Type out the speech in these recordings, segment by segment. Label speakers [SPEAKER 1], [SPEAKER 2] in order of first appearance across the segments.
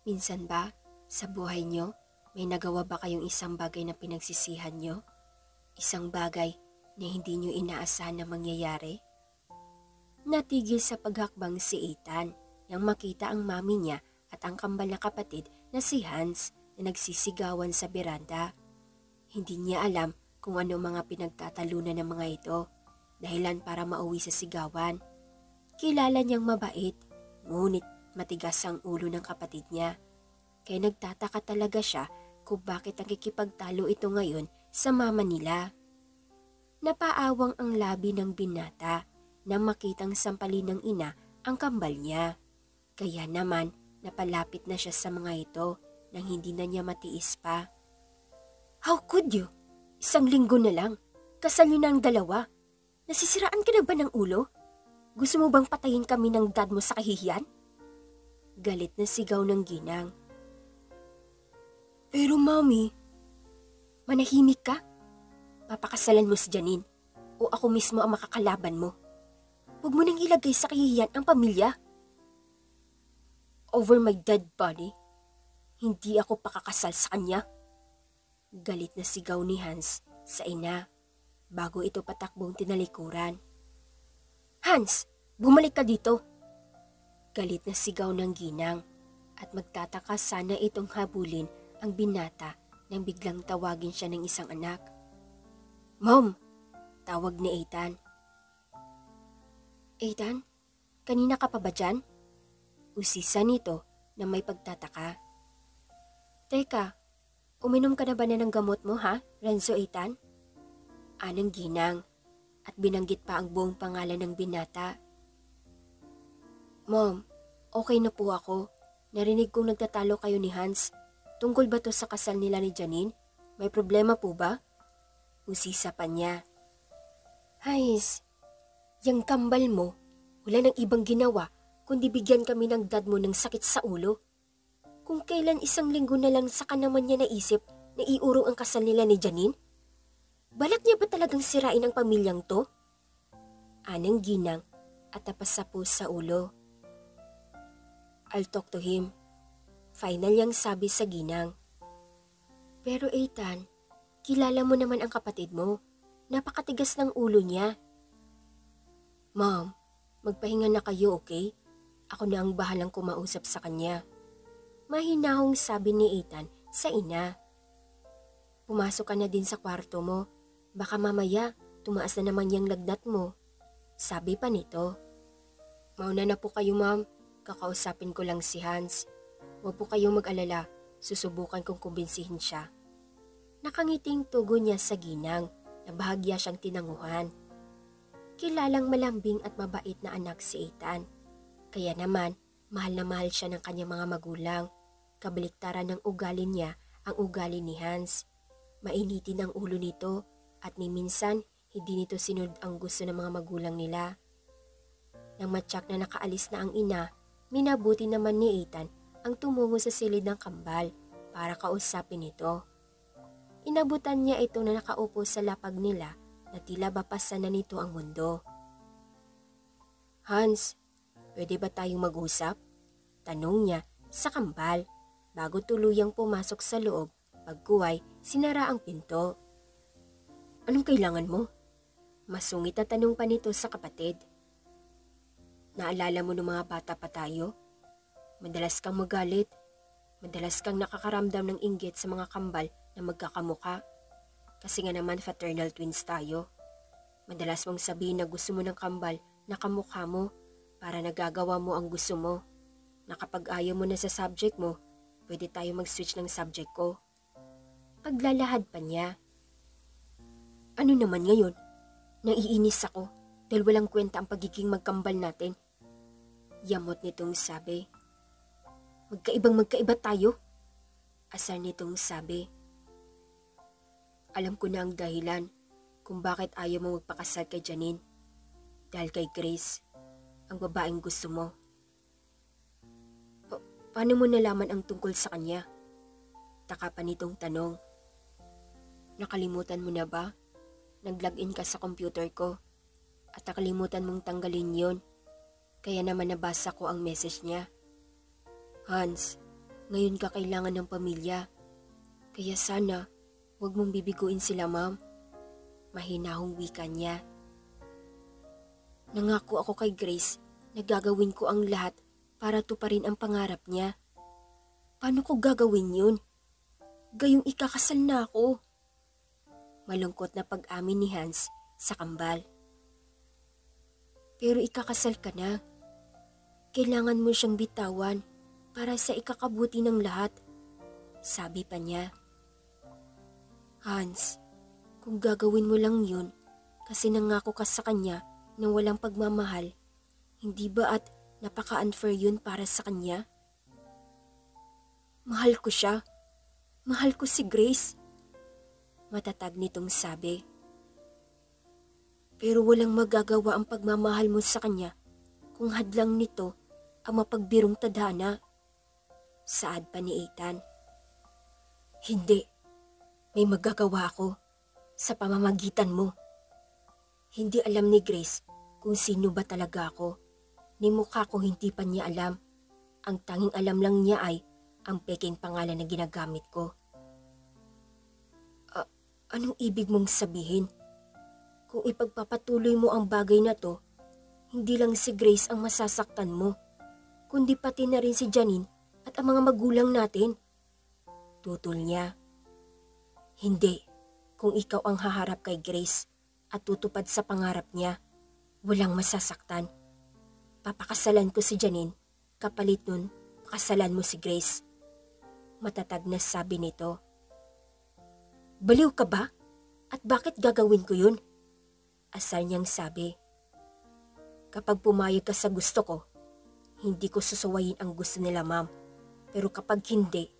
[SPEAKER 1] Minsan ba, sa buhay nyo, may nagawa ba kayong isang bagay na pinagsisihan nyo? Isang bagay na hindi nyo inaasahan na mangyayari? Natigil sa paghakbang si Ethan nang makita ang mami niya at ang kambal na kapatid na si Hans na nagsisigawan sa beranda. Hindi niya alam kung ano mga pinagtatalunan ng mga ito, dahilan para mauwi sa sigawan. Kilala niyang mabait, ngunit matigas ang ulo ng kapatid niya. Kaya nagtataka talaga siya kung bakit nakikipagtalo ito ngayon sa mama nila. Napaawang ang labi ng binata nang makitang sampalin ng ina ang kambal niya. Kaya naman napalapit na siya sa mga ito nang hindi na niya matiis pa. "How could you? Isang linggo na lang. Kasal niyo na ang dalawa. Nasisiraan ka na ba ng ulo? Gusto mo bang patayin kami ng dad mo sa kahihiyan?" Galit na sigaw ng ginang. "Pero mami..." "Manahimik ka? Papakasalan mo si Janine o ako mismo ang makakalaban mo. Huwag mo nang ilagay sa kahihiyan ang pamilya." "Over my dead body? Hindi ako pakakasal sa kanya." Galit na sigaw ni Hans sa ina bago ito patakbong tinalikuran. "Hans, bumalik ka dito!" Galit na sigaw ng ginang at magtataka sana itong habulin ang binata nang biglang tawagin siya ng isang anak. "Mom!" Tawag ni Ethan. "Ethan, kanina ka pa ba dyan?" Usisa nito na may pagtataka. "Teka, uminom ka na ba ng gamot mo ha, Renzo Ethan?" Anang ginang at binanggit pa ang buong pangalan ng binata. "Mom, okay na po ako. Narinig kong nagtatalo kayo ni Hans. Tungkol ba to sa kasal nila ni Janine? May problema po ba?" Usisa pa niya. "Hays, yang kambal mo, wala nang ibang ginawa kundi bigyan kami ng dad mo ng sakit sa ulo. Kung kailan isang linggo na lang saka naman niya naisip na iurong ang kasal nila ni Janine? Balak niya ba talagang sirain ang pamilyang to?" Anang ginang at tapasapo sa ulo. "I'll talk to him." Final yang sabi sa ginang. "Pero Ethan, kilala mo naman ang kapatid mo. Napakatigas ng ulo niya." "Mom, magpahinga na kayo, okay? Ako na ang bahalang kumausap sa kanya." Mahinahong sabi ni Ethan sa ina. "Pumasok ka na din sa kwarto mo. Baka mamaya tumaas na naman yung lagnat mo." Sabi pa nito. "Mauna na po kayo, ma'am. Kakausapin ko lang si Hans. Huwag po kayong mag-alala. Susubukan kong kumbinsihin siya." Nakangiting tugon niya sa ginang na bahagya siyang tinanguhan. Kilalang malambing at mabait na anak si Ethan. Kaya naman, mahal na mahal siya ng kanyang mga magulang. Kabaliktaran ng ugali niya ang ugali ni Hans. Mainitin ang ulo nito at ni minsan hindi nito sinunod ang gusto ng mga magulang nila. Nang matyak na nakaalis na ang ina, minabuti naman ni Ethan ang tumungo sa silid ng kambal para kausapin ito. Inabutan niya ito na nakaupo sa lapag nila na tila bapasan na nito ang mundo. "Hans, pwede ba tayong mag-usap?" Tanong niya sa kambal bago tuluyang pumasok sa loob. Pagkuway, sinara ang pinto. "Anong kailangan mo?" Masungit na tanong pa nito sa kapatid. "Naalala mo ng mga bata pa tayo? Madalas kang magalit. Madalas kang nakakaramdam ng inggit sa mga kambal na magkakamuka. Kasi nga naman fraternal twins tayo. Madalas mong sabihin na gusto mo ng kambal na kamukha mo para nagagawa mo ang gusto mo. Na kapag ayaw mo na sa subject mo, pwede tayo mag-switch ng subject ko." Paglalahad pa niya. "Ano naman ngayon? Naiinis ako dahil walang kwenta ang pagiging magkambal natin." Yamot nitong sabi. Magkaiba tayo." Asar nitong sabi. "Alam ko na ang dahilan kung bakit ayaw mo magpakasal kay Janine. Dahil kay Grace, ang babaeng gusto mo." Paano mo nalaman ang tungkol sa kanya?" Taka pa nitong tanong. "Nakalimutan mo na ba? Nag-login ka sa computer ko at nakalimutan mong tanggalin yon. Kaya naman nabasa ko ang message niya. Hans, Ngayon ka kailangan ng pamilya. Kaya sana, huwag mong bibiguin sila, ma'am. Mahinahong wika niya. Nangako ako kay Grace na gagawin ko ang lahat para tuparin ang pangarap niya. Paano ko gagawin yun? Gayong ikakasal na ako. Malungkot na pag-amin ni Hans sa kambal. Pero ikakasal ka na. Kailangan mo siyang bitawan para sa ikakabuti ng lahat. Sabi pa niya. Hans, kung gagawin mo lang yun kasi nangako ka sa kanya na walang pagmamahal, hindi ba at napaka-unfair yun para sa kanya? Mahal ko siya. Mahal ko si Grace. Matatag nitong sabi. Pero walang magagawa ang pagmamahal mo sa kanya kung hadlang nito ang mapagbirong tadhana. Saad pa ni Ethan. Hindi. May magagawa ako sa pamamagitan mo. Hindi alam ni Grace kung sino ba talaga ako. Ni mukha ko hindi pa niya alam. Ang tanging alam lang niya ay ang peking pangalan na ginagamit ko. Anong ibig mong sabihin? Kung ipagpapatuloy mo ang bagay na to, hindi lang si Grace ang masasaktan mo, kundi pati na rin si Janine at ang mga magulang natin. Tutol niya. Hindi. Kung ikaw ang haharap kay Grace at tutupad sa pangarap niya, walang masasaktan. Papakasalan ko si Janine, kapalit nun, pakasalan mo si Grace. Matatag na sabi nito. Baliw ka ba? At bakit gagawin ko yun? Asar niyang sabi. Kapag pumayag ka sa gusto ko, hindi ko susuwayin ang gusto nila, ma'am. Pero kapag hindi,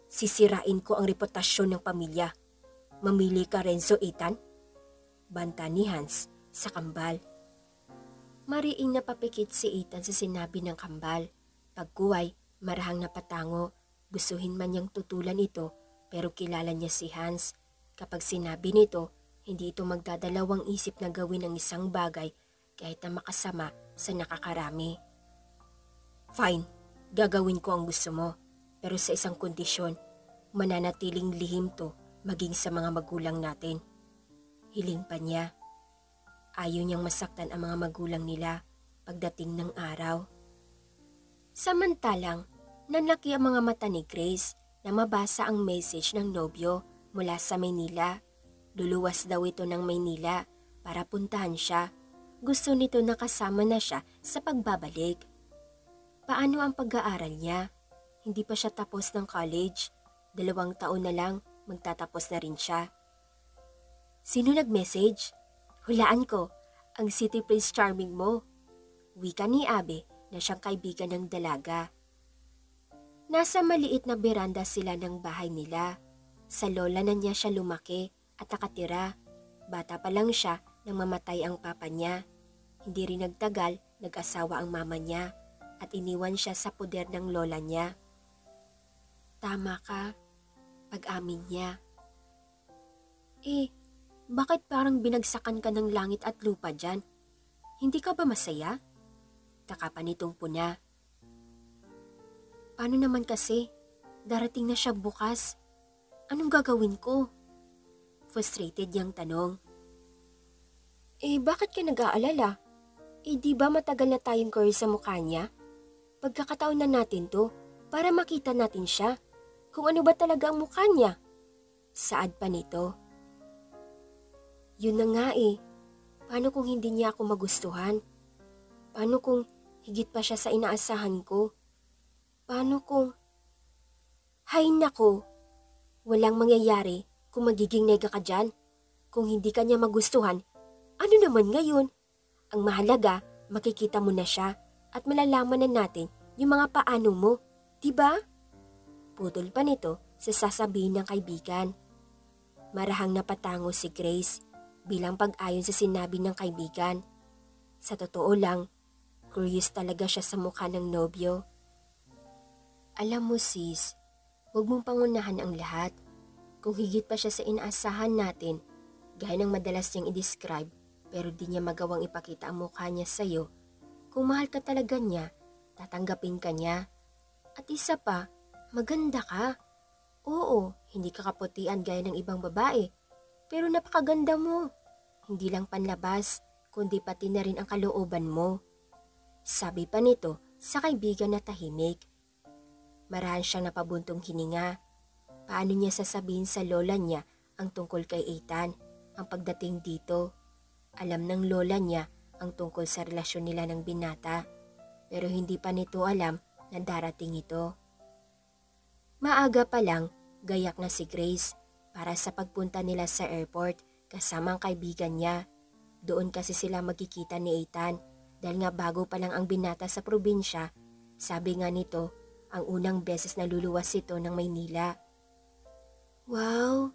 [SPEAKER 1] sisirain ko ang reputasyon ng pamilya. Mamili ka, Renzo, Ethan? Banta ni Hans sa kambal. Mariing napapikit si Ethan sa sinabi ng kambal. Pagkuway, marahang napatango. Gustuhin man niyang tutulan ito, pero kilala niya si Hans. Kapag sinabi nito, hindi ito magdadalawang isip na gawin ang isang bagay kahit na makasama sa nakakarami. Fine, gagawin ko ang gusto mo. Pero sa isang kondisyon, mananatiling lihim to maging sa mga magulang natin. Hiling pa niya. Ayaw niyang masaktan ang mga magulang nila pagdating ng araw. Samantalang, nanlaki ang mga mata ni Grace na mabasa ang message ng nobyo mula sa Maynila. Luluwas daw ito ng Maynila para puntahan siya. Gusto nito na kasama na siya sa pagbabalik. Paano ang pag-aaral niya? Hindi pa siya tapos ng college. 2 taon na lang, magtatapos na rin siya. Sino nag-message? Hulaan ko, ang City Prince Charming mo. Wika ni Abe na siyang kaibigan ng dalaga. Nasa maliit na beranda sila ng bahay nila. Sa lola na niya siya lumaki at nakatira. Bata pa lang siya nang mamatay ang papa niya. Hindi rin nagtagal, nag-asawa ang mama niya at iniwan siya sa poder ng lola niya. Tama ka, pag-amin niya. Bakit parang binagsakan ka ng langit at lupa dyan? Hindi ka ba masaya? Takapan nitong puna. Paano naman kasi? Darating na siya bukas. Anong gagawin ko? Frustrated niyang tanong. Bakit ka nag-aalala? Di ba matagal na tayong curl sa mukha niya? Pagkakataon na natin to para makita natin siya kung ano ba talaga ang mukha niya. Saad pa nito. Yun na nga Paano kung hindi niya ako magustuhan? Paano kung higit pa siya sa inaasahan ko? Paano kung... Hay nako! Walang mangyayari kung magiging nega ka dyan. Kung hindi ka niya magustuhan, ano naman ngayon? Ang mahalaga, makikita mo na siya at malalaman na natin yung mga paano mo, diba? Putol pa nito sa sasabihin ng kaibigan. Marahang napatango si Grace bilang pag-ayon sa sinabi ng kaibigan. Sa totoo lang, curious talaga siya sa mukha ng nobyo. Alam mo sis, huwag mong pangunahan ang lahat. Kung higit pa siya sa inaasahan natin, gaya ng madalas niyang i-describe pero di niya magawang ipakita ang mukha niya sa'yo, kung mahal ka talaga niya, tatanggapin ka niya. At isa pa, Maganda ka. Oo, hindi ka kaputian gaya ng ibang babae. Pero napakaganda mo. Hindi lang panlabas, kundi pati na rin ang kalooban mo. Sabi pa nito sa kaibigan na tahimik. Marahan siyang napabuntong hininga. Paano niya sasabihin sa lola niya ang tungkol kay Ethan, ang pagdating dito? Alam ng lola niya ang tungkol sa relasyon nila ng binata, pero hindi pa nito alam na darating ito. Maaga pa lang, gayak na si Grace para sa pagpunta nila sa airport kasama ang kaibigan niya. Doon kasi sila magkikita ni Ethan dahil nga bago pa lang ang binata sa probinsya. Sabi nga nito, ang unang beses na luluwas ito ng Maynila. Wow,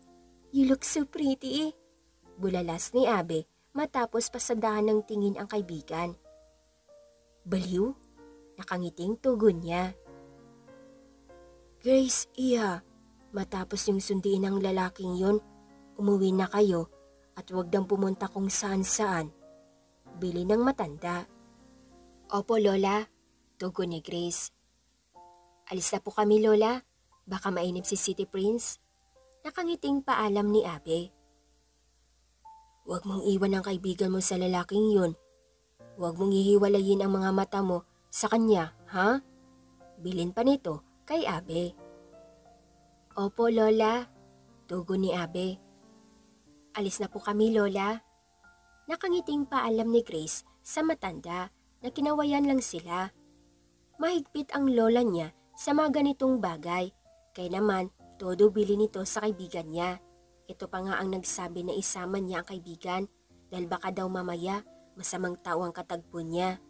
[SPEAKER 1] you look so pretty. Bulalas ni Abe matapos pasadahan ng tingin ang kaibigan. Baliw? Nakangiting tugon niya. Grace, iya, matapos yung sundiin ng lalaking yon, umuwi na kayo at huwag nang pumunta kung saan-saan. Bili ng matanda. Opo, Lola, tugon ni Grace. Alis na po kami, Lola. Baka mainip si City Prince. Nakangiting paalam ni Abe. Huwag mong iwan ang kaibigan mo sa lalaking yun. Huwag mong hihiwalayin ang mga mata mo sa kanya, ha? Bilin pa nito kay Abe. Opo, Lola, tugon ni Abe. Alis na po kami, Lola. Nakangiting paalam ni Grace sa matanda na kinawayan lang sila. Mahigpit ang lola niya sa mga ganitong bagay, kaya naman todo bili nito sa kaibigan niya. Ito pa nga ang nagsabi na isama niya ang kaibigan dahil baka daw mamaya masamang tao ang katagpo niya.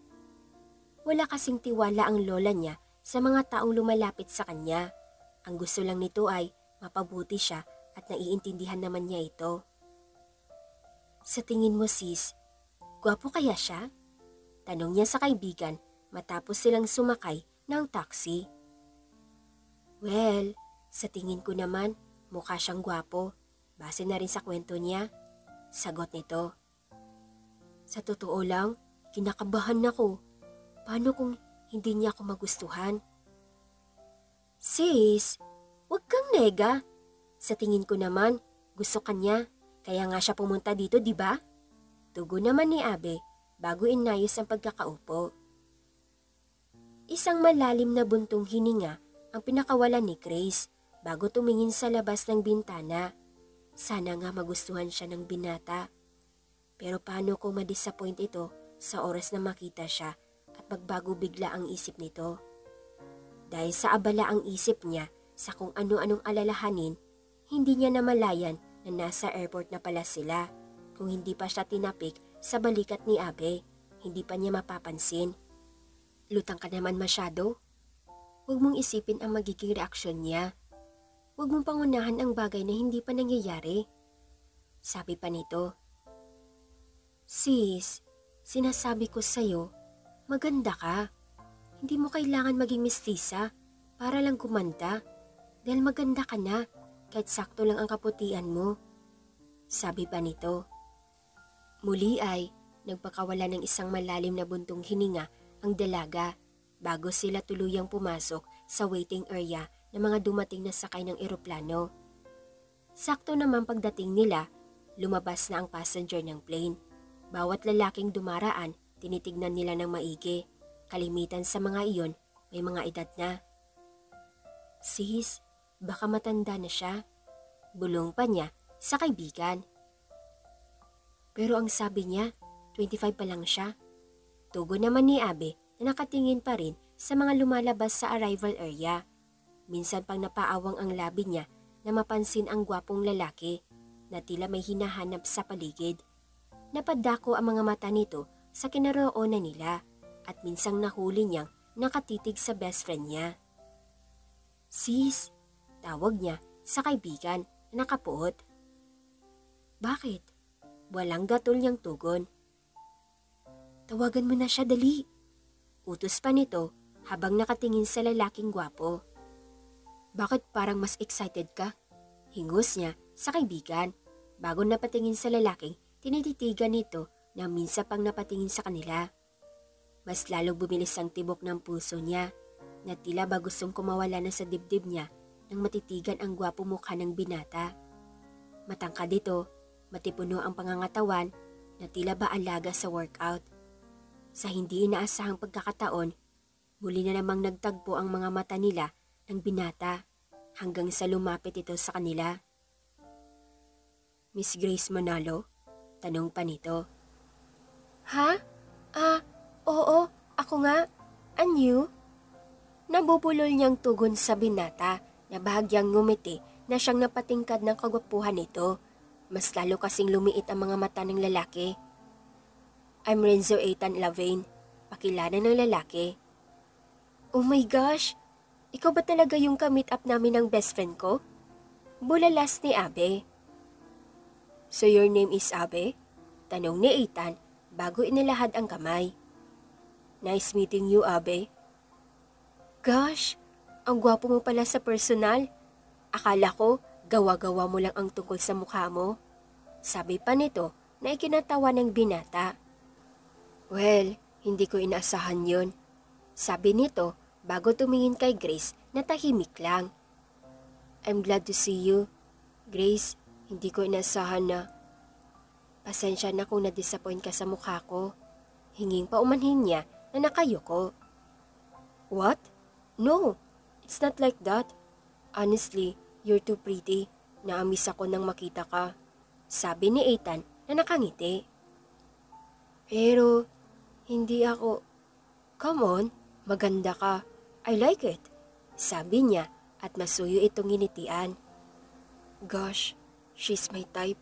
[SPEAKER 1] Wala kasing tiwala ang lola niya sa mga taong lumalapit sa kanya. Ang gusto lang nito ay mapabuti siya at naiintindihan naman niya ito. Sa tingin mo sis, gwapo kaya siya? Tanong niya sa kaibigan matapos silang sumakay ng taxi. Well, sa tingin ko naman mukha siyang gwapo. Base na rin sa kwento niya. Sagot nito. Sa totoo lang, kinakabahan ako. Paano kung hindi niya ako magustuhan? Sis, wag kang nega. Sa tingin ko naman, gusto kanya. Kaya nga siya pumunta dito, di ba? Tugon naman ni Abe bago inayos ang pagkakaupo. Isang malalim na buntong hininga ang pinakawalan ni Grace bago tumingin sa labas ng bintana. Sana nga magustuhan siya ng binata. Pero paano kung ma-disappoint ito sa oras na makita siya at magbago bigla ang isip nito? Dahil sa abala ang isip niya sa kung ano-anong alalahanin, hindi niya namalayan na nasa airport na pala sila. Kung hindi pa siya tinapik sa balikat ni Abe, hindi pa niya mapapansin. Lutang ka naman masyado. Huwag mong isipin ang magiging reaksyon niya. Huwag mong pangunahan ang bagay na hindi pa nangyayari. Sabi pa nito. Sis, sinasabi ko sa'yo, maganda ka. Hindi mo kailangan maging mistisa para lang kumanta dahil maganda ka na kahit sakto lang ang kaputian mo. Sabi pa nito. Muli ay nagpakawala ng isang malalim na buntong hininga ang dalaga bago sila tuluyang pumasok sa waiting area ng mga dumating na sakay ng eroplano. Sakto naman pagdating nila, lumabas na ang passenger ng plane. Bawat lalaking dumaraan, tinitignan nila ng maigi. Kalimitan sa mga iyon, may mga edad na. Sis, baka matanda na siya. Bulong pa niya sa kaibigan. Pero ang sabi niya, 25 pa lang siya. Tugon naman ni Abe na nakatingin pa rin sa mga lumalabas sa arrival area. Minsan pang napaawang ang labi niya na mapansin ang gwapong lalaki na tila may hinahanap sa paligid. Napadako ang mga mata nito sa kinaroonan nila at minsang nahuli niyang nakatitig sa best friend niya. Sis, tawag niya sa kaibigan na nakapuot. Bakit? Walang gatol niyang tugon. Tawagan mo na siya dali. Utos pa nito habang nakatingin sa lalaking gwapo. Bakit parang mas excited ka? Hingos niya sa kaibigan. Bago napatingin sa lalaking, tinititigan nito na minsan pang napatingin sa kanila. Mas lalong bumilis ang tibok ng puso niya. na tila ba gustong kumawala na sa dibdib niya nang matitigan ang gwapo mukha ng binata. Matangkad ito, matipuno ang pangangatawan na tila ba alaga sa workout. Sa hindi inaasahang pagkakataon, muli na namang nagtagpo ang mga mata nila ng binata hanggang sa lumapit ito sa kanila. Miss Grace Manalo? Tanong pa nito. Ha? Oo, ako nga. Anyo? Nabubulol niyang tugon sa binata na bahagyang ngumiti na siyang napatingkad ng kagwapuhan nito. Mas lalo kasing lumiit ang mga mata ng lalaki. I'm Renzo Ethan Lavain, pakilala ng lalaki. Oh my gosh! Ikaw ba talaga yung ka-meet up namin ng best friend ko? Bulalas ni Abe. So your name is Abe? Tanong ni Ethan bago inilahad ang kamay. Nice meeting you, Abe. Gosh, ang gwapo mo pala sa personal. Akala ko, gawa-gawa mo lang ang tungkol sa mukha mo. Sabi pa nito na ikinatawa ng binata. Well, hindi ko inaasahan yun. Sabi nito bago tumingin kay Grace na tahimik lang. I'm glad to see you. Grace, hindi ko inaasahan na. Pasensya na kung na-disappoint ka sa mukha ko. Hinging paumanhin niya na nakayuko. What? No, it's not like that. Honestly, you're too pretty. Naamis ako nang makita ka. Sabi ni Ethan na nakangiti. Pero, hindi ako. Come on, maganda ka. I like it. Sabi niya at masuyo itong nginitian. Gosh, she's my type.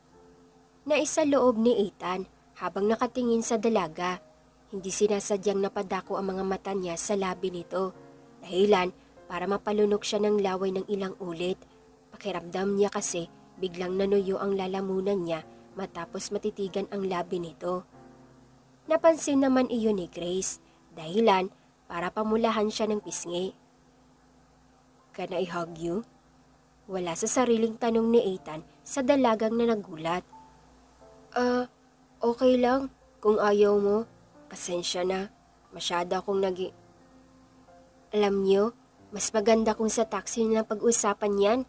[SPEAKER 1] Naisaloob ni Ethan habang nakatingin sa dalaga. Hindi sinasadyang napadako ang mga mata niya sa labi nito. Dahilan para mapalunok siya ng laway ng ilang ulit. Pakiramdam niya kasi biglang nanuyo ang lalamunan niya matapos matitigan ang labi nito. Napansin naman iyon ni Grace. Dahilan para pamulahan siya ng pisngi. Can I hug you? Wala sa sariling tanong ni Ethan sa dalagang na nagulat. Okay lang. Kung ayaw mo, pasensya na. Masyado akong Alam niyo, mas maganda kung sa taxi na pag-usapan yan.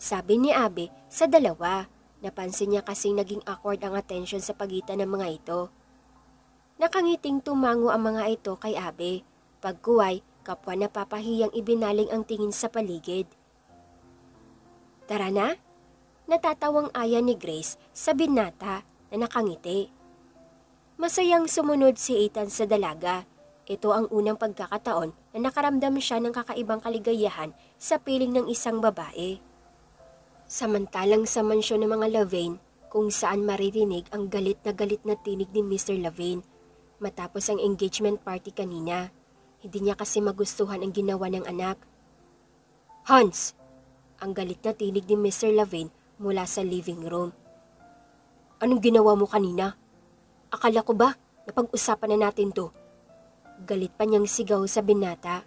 [SPEAKER 1] Sabi ni Abe sa dalawa. Napansin niya kasing naging awkward ang atensyon sa pagitan ng mga ito. Nakangiting tumango ang mga ito kay Abe. Pagkuway, kapwa napapahiyang ibinaling ang tingin sa paligid. Tara na? Natatawang aya ni Grace sa binata na nakangiti. Masayang sumunod si Ethan sa dalaga. Ito ang unang pagkakataon na nakaramdam siya ng kakaibang kaligayahan sa piling ng isang babae. Samantalang sa mansyon ng mga Lavain, kung saan maririnig ang galit na tinig ni Mr. Lavain matapos ang engagement party kanina. Hindi niya kasi magustuhan ang ginawa ng anak. Hans! Ang galit na tinig ni Mr. Lavain mula sa living room. Anong ginawa mo kanina? Akala ko ba napag-usapan na natin to? Galit pa niyang sigaw sa binata.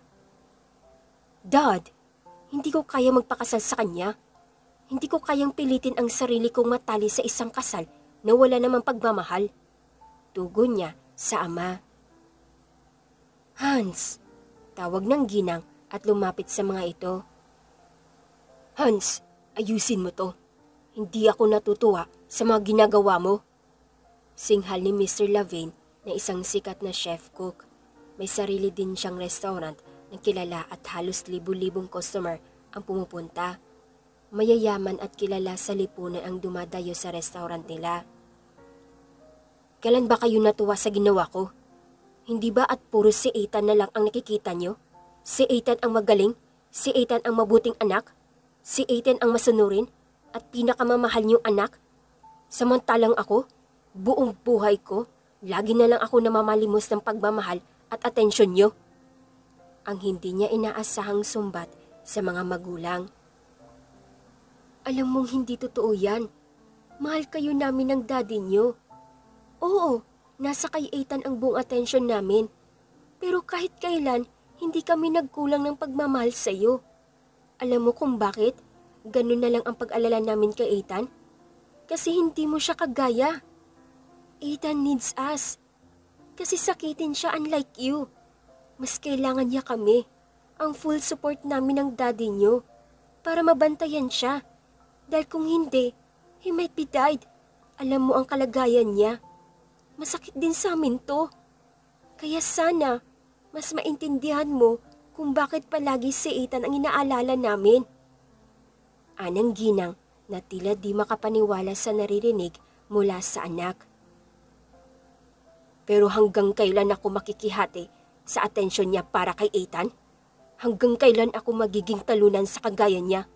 [SPEAKER 1] Dad, hindi ko kaya magpakasal sa kanya. Hindi ko kayang pilitin ang sarili kong matali sa isang kasal na wala namang pagmamahal. Tugon niya sa ama. Hans, tawag ng ginang at lumapit sa mga ito. Hans, ayusin mo to. Hindi ako natutuwa sa mga ginagawa mo. Singhal ni Mr. Lavain na isang sikat na chef cook. May sarili din siyang restaurant na kilala at halos libu-libong customer ang pumupunta. Mayayaman at kilala sa lipunan ang dumadayo sa restaurant nila. Kailan ba kayo natuwa sa ginawa ko? Hindi ba at puro si Ethan na lang ang nakikita nyo? Si Ethan ang magaling? Si Ethan ang mabuting anak? Si Ethan ang masunurin? At pinakamamahal niyong anak? Samantalang ako, buong buhay ko, lagi na lang ako namamalimos ng pagmamahal at atensyon niyo. Ang hindi niya inaasahang sumbat sa mga magulang. Alam mong hindi totoo yan. Mahal kayo namin ng daddy niyo. Oo, nasa kay Ethan ang buong atensyon namin. Pero kahit kailan, hindi kami nagkulang ng pagmamahal sa iyo. Alam mo kung bakit? Ganun na lang ang pag-alala namin kay Ethan. Kasi hindi mo siya kagaya. Ethan needs us. Kasi sakitin siya unlike you. Mas kailangan niya kami. ang full support namin ng daddy niyo para mabantayan siya. Dahil kung hindi, he might be died. Alam mo ang kalagayan niya. Masakit din sa amin to. Kaya sana, mas maintindihan mo kung bakit palagi si Ethan ang inaalala namin. Anang ginang na tila di makapaniwala sa naririnig mula sa anak. Pero hanggang kailan ako makikihati sa atensyon niya para kay Ethan? Hanggang kailan ako magiging talunan sa kagaya niya?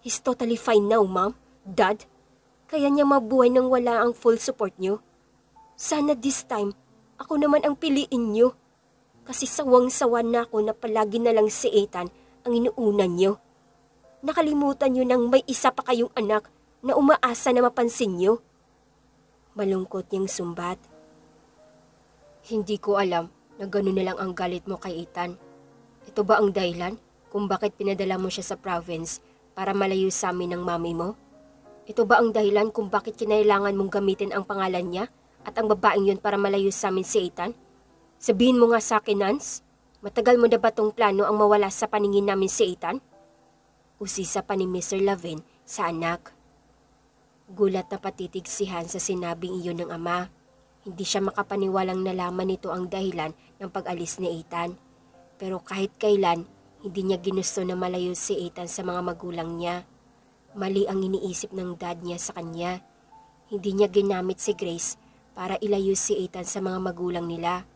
[SPEAKER 1] He's totally fine now, Mom, Dad. Kaya niya mabuhay nang wala ang full support niyo. Sana this time, ako naman ang piliin niyo. Kasi sawang-sawa na ako na palagi na lang si Ethan ang inuunan niyo. Nakalimutan niyo nang may isa pa kayong anak na umaasa na mapansin niyo. Malungkot niyang sumbat. Hindi ko alam na gano'n na lang ang galit mo kay Ethan. Ito ba ang dahilan kung bakit pinadala mo siya sa province para malayo sa amin ng mami mo? Ito ba ang dahilan kung bakit kinailangan mong gamitin ang pangalan niya at ang babaeng yun para malayo sa amin si Ethan? Sabihin mo nga sa akin, Nance, matagal mo na ba tong plano ang mawala sa paningin namin si Ethan? Usisa pa ni Mr. Lavin sa anak. Gulat na patitig si Hans sa sinabing iyon ng ama. Hindi siya makapaniwalang nalaman nito ang dahilan ng pag-alis ni Ethan. Pero kahit kailan, hindi niya ginusto na malayo si Ethan sa mga magulang niya. Mali ang iniisip ng dad niya sa kanya. Hindi niya ginamit si Grace para ilayo si Ethan sa mga magulang nila.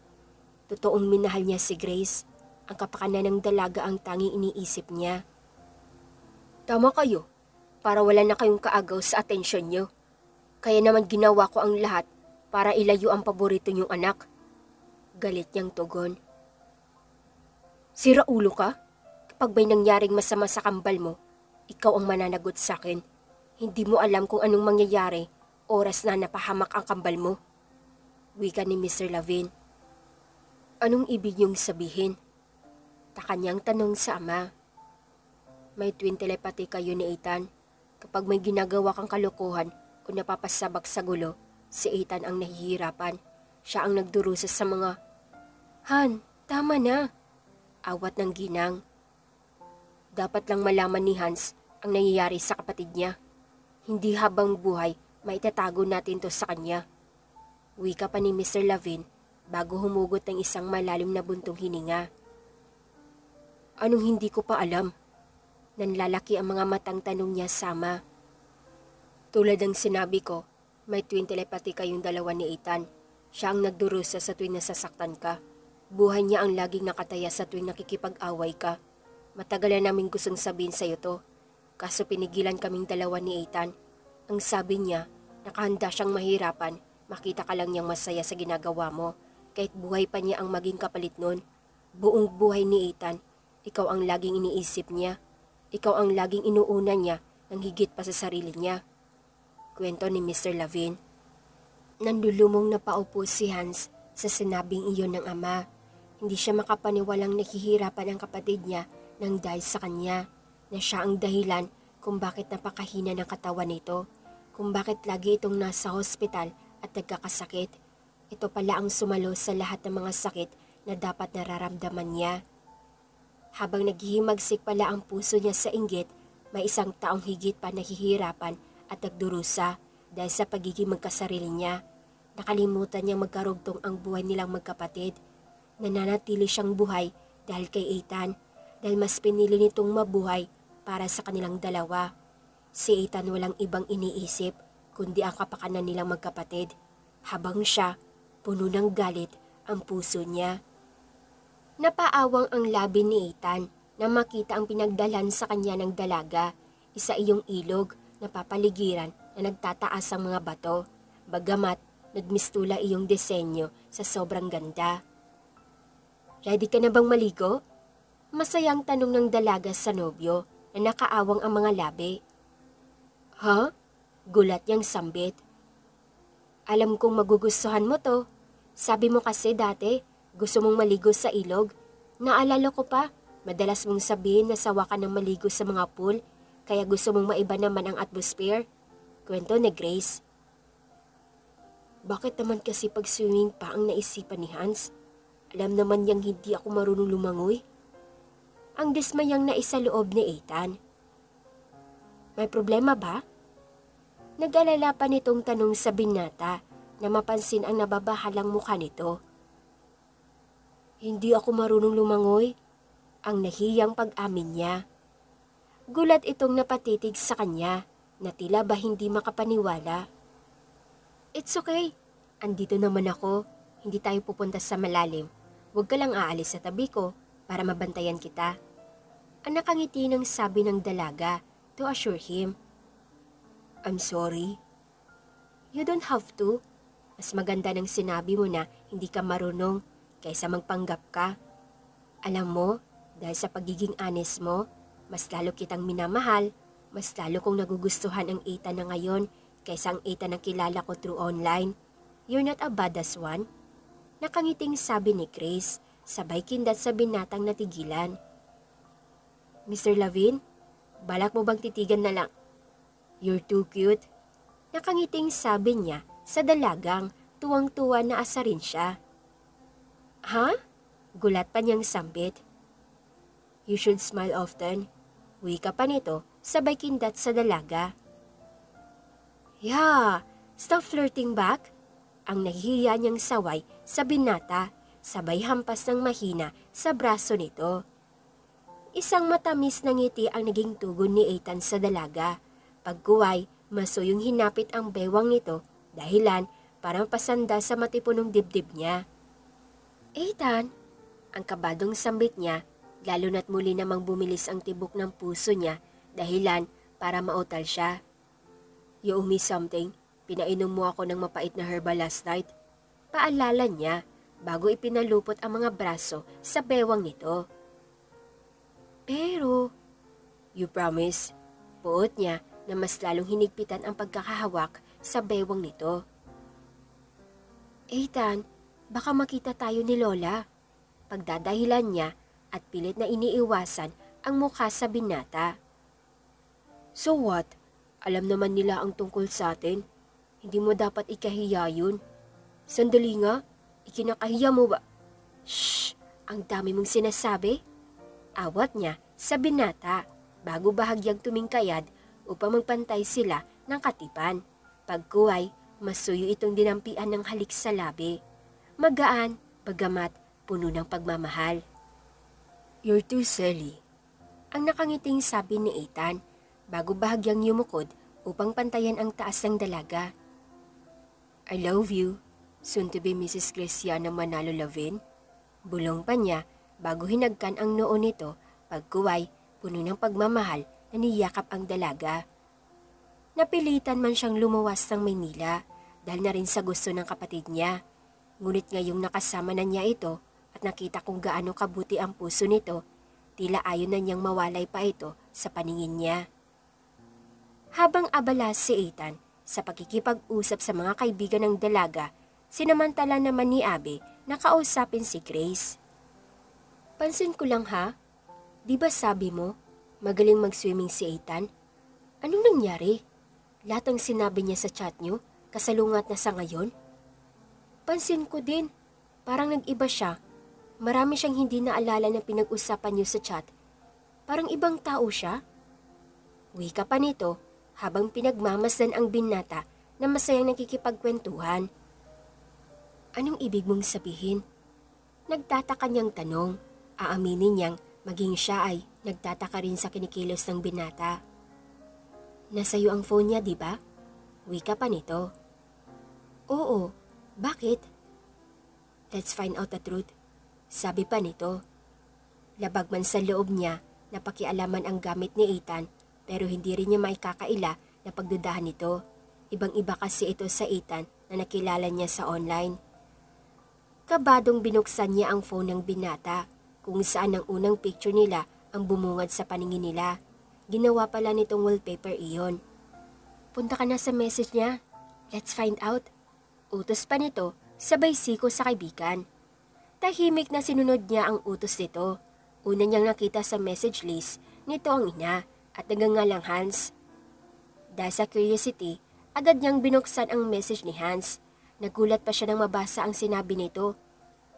[SPEAKER 1] Totoong minahal niya si Grace. Ang kapakanan ng dalaga ang tanging iniisip niya. Tama kayo, para wala na kayong kaagaw sa atensyon niyo. Kaya naman ginawa ko ang lahat para ilayo ang paborito niyong anak. Galit niyang tugon. Sira ulo ka? Kapag may nangyaring masama sa kambal mo, ikaw ang mananagot sa akin. Hindi mo alam kung anong mangyayari, oras na napahamak ang kambal mo. Wika ni Mr. Lavin. Anong ibig niyong sabihin? Taka niyang tanong sa ama. May twin telepathy kayo ni Ethan. Kapag may ginagawa kang kalokohan o napapasabak sa gulo, si Ethan ang nahihirapan. Siya ang nagdurusa sa mga... Han, tama na. Awat ng ginang. Dapat lang malaman ni Hans ang nangyayari sa kapatid niya. Hindi habang buhay, maitatago natin to sa kanya. Wika pa ni Mr. Lavin bago humugot ng isang malalim na buntong hininga. Anong hindi ko pa alam? Nanlalaki ang mga matang tanong niya sama. Tulad ng sinabi ko, may twin telepathy kayong dalawa ni Ethan. Siya ang nagdurusa sa tuwing nasasaktan ka. Buhay niya ang laging nakataya sa tuwing nakikipag-away ka. Matagal na namin gustong sabihin sa'yo to. Kaso pinigilan kaming dalawa ni Ethan. Ang sabi niya, nakahanda siyang mahirapan. Makita ka lang niyang masaya sa ginagawa mo. Kahit buhay pa niya ang maging kapalit nun. Buong buhay ni Ethan, ikaw ang laging iniisip niya. Ikaw ang laging inuuna niya nang higit pa sa sarili niya. Kwento ni Mr. Lavin. Nandulumong na paupo si Hans sa sinabing iyon ng ama. Hindi siya makapaniwalang naghihirapan ang kapatid niya nang dahil sa kanya, na siya ang dahilan kung bakit napakahina ng katawan nito, kung bakit lagi itong nasa hospital at nagkakasakit. Ito pala ang sumalo sa lahat ng mga sakit na dapat nararamdaman niya. Habang naghihimagsik pala ang puso niya sa inggit, may isang taong higit pa nahihirapan at nagdurusa dahil sa pagiging magkasarili niya. Nakalimutan niyang magkarugtong ang buhay nilang magkapatid. Nananatili siyang buhay dahil kay Ethan, dahil mas pinili nitong mabuhay para sa kanilang dalawa. Si Ethan walang ibang iniisip kundi ang kapakanan nilang magkapatid, habang siya, puno ng galit ang puso niya. Napaawang ang labi ni Ethan na makita ang pinagdalan sa kanya ng dalaga, isa iyong ilog na papaligiran na nagtataas ang mga bato, bagamat nagmistula iyong disenyo sa sobrang ganda. Ready ka na bang maligo? Masayang tanong ng dalaga sa nobyo na nakaawang ang mga labi. Ha? Gulat niyang sambit. Alam kong magugustuhan mo to. Sabi mo kasi dati, gusto mong maligo sa ilog. Naalala ko pa, madalas mong sabihin na sawa ka ng maligo sa mga pool, kaya gusto mong maiba naman ang atmosphere. Kwento ni Grace. Bakit naman kasi pag swimming pa ang naisipan ni Hans? Alam naman niyang hindi ako marunong lumangoy. ang dismayang naisaloob ni Ethan. May problema ba? Nag-alala pa nitong tanong sa binata na mapansin ang nababahalang mukha nito. Hindi ako marunong lumangoy, ang nahiyang pag-amin niya. Gulat itong napatitig sa kanya na tila ba hindi makapaniwala. It's okay, andito naman ako, hindi tayo pupunta sa malalim. Huwag ka lang aalis sa tabi ko para mabantayan kita. Ang nakangiti ng sabi ng dalaga to assure him. I'm sorry. You don't have to. Mas maganda nang sinabi mo na hindi ka marunong kaysa magpanggap ka. Alam mo, dahil sa pagiging honest mo, mas lalo kitang minamahal, mas lalo kong nagugustuhan ang Ethan na ngayon kaysa ang Ethan na kilala ko through online. You're not a badass one. Nakangiting sabi ni Grace, sabay kindat sa binatang natigilan. Mr. Lavin, balak mo bang titigan na lang? You're too cute. Nakangiting sabi niya sa dalagang tuwang-tuwa na asarin siya. Ha? Gulat pa niyang sambit. You should smile often. Wika pa nito, sabay kindat sa dalaga. Yeah, stop flirting back. Ang nahihiya niyang saway sa binata, sabay hampas ng mahina sa braso nito. Isang matamis na ngiti ang naging tugon ni Ethan sa dalaga. Pagkuway, masuyong hinapit ang bewang nito, dahilan para mapasanda sa matipunong dibdib niya. Ethan, ang kabadong sambit niya, lalo na't muli namang bumilis ang tibok ng puso niya, dahilan para mautal siya. You owe me something, pinainom mo ako ng mapait na herbal last night. Paalala niya, bago ipinalupot ang mga braso sa bewang nito. Pero, you promise, puot niya na mas lalong hinigpitan ang pagkakahawak sa bewang nito. Ethan, baka makita tayo ni Lola. Pagdadahilan niya at pilit na iniiwasan ang mukha sa binata. So what? Alam naman nila ang tungkol sa atin. Hindi mo dapat ikahiya yun. Sandali nga, ikinakahiya mo ba? Shh! Ang dami mong sinasabi. Awat niya sa binata bago bahagyang tumingkayad upang magpantay sila ng katipan. Pagkuway, masuyo itong dinampian ng halik sa labi. Magaan, bagamat puno ng pagmamahal. You're too silly. Ang nakangiting sabi ni Ethan bago bahagyang yumukod upang pantayan ang taas ng dalaga. I love you, soon to be Mrs. Cristiana Manalo Lavin. Bulong pa niya bago hinagkan ang noo nito, pagkuway, puno ng pagmamahal na niyakap ang dalaga. Napilitan man siyang lumuwas ng Maynila dahil na rin sa gusto ng kapatid niya. Ngunit ngayong nakasama na niya ito at nakita kung gaano kabuti ang puso nito, tila ayaw na niyang mawalay pa ito sa paningin niya. Habang abala si Ethan sa pagkikipag-usap sa mga kaibigan ng dalaga, sinamantala naman ni Abby na kausapin si Grace. Pansin ko lang ha, di ba sabi mo, magaling mag-swimming si Ethan? Anong nangyari? Lahat ng sinabi niya sa chat niyo, kasalungat na sa ngayon? Pansin ko din, parang nag-iba siya. Marami siyang hindi naalala na pinag-usapan niyo sa chat. Parang ibang tao siya. Wika pa nito habang pinagmamasdan ang binata na masayang nakikipagkwentuhan. Anong ibig mong sabihin? Nagtataka niyang tanong. Aaminin niyang maging siya ay nagtataka rin sa kinikilos ng binata. Nasa iyo ang phone niya, di ba? Wika pa nito. Oo, bakit? Let's find out the truth. Sabi pa nito. Labag man sa loob niya na pakialaman ang gamit ni Ethan, pero hindi rin niya maikakaila na pagdudahan nito. Ibang-iba kasi ito sa Ethan na nakilala niya sa online. Kabadong binuksan niya ang phone ng binata, kung saan ang unang picture nila ang bumungad sa paningin nila. Ginawa pala nitong wallpaper iyon. Punta ka na sa message niya. Let's find out. Utos pa nito, sabay siko sa kaibigan. Tahimik na sinunod niya ang utos nito. Una niyang nakita sa message list nito ang ina at nagangalang Hans. Dahil sa curiosity, agad niyang binuksan ang message ni Hans. Nagulat pa siya nang mabasa ang sinabi nito.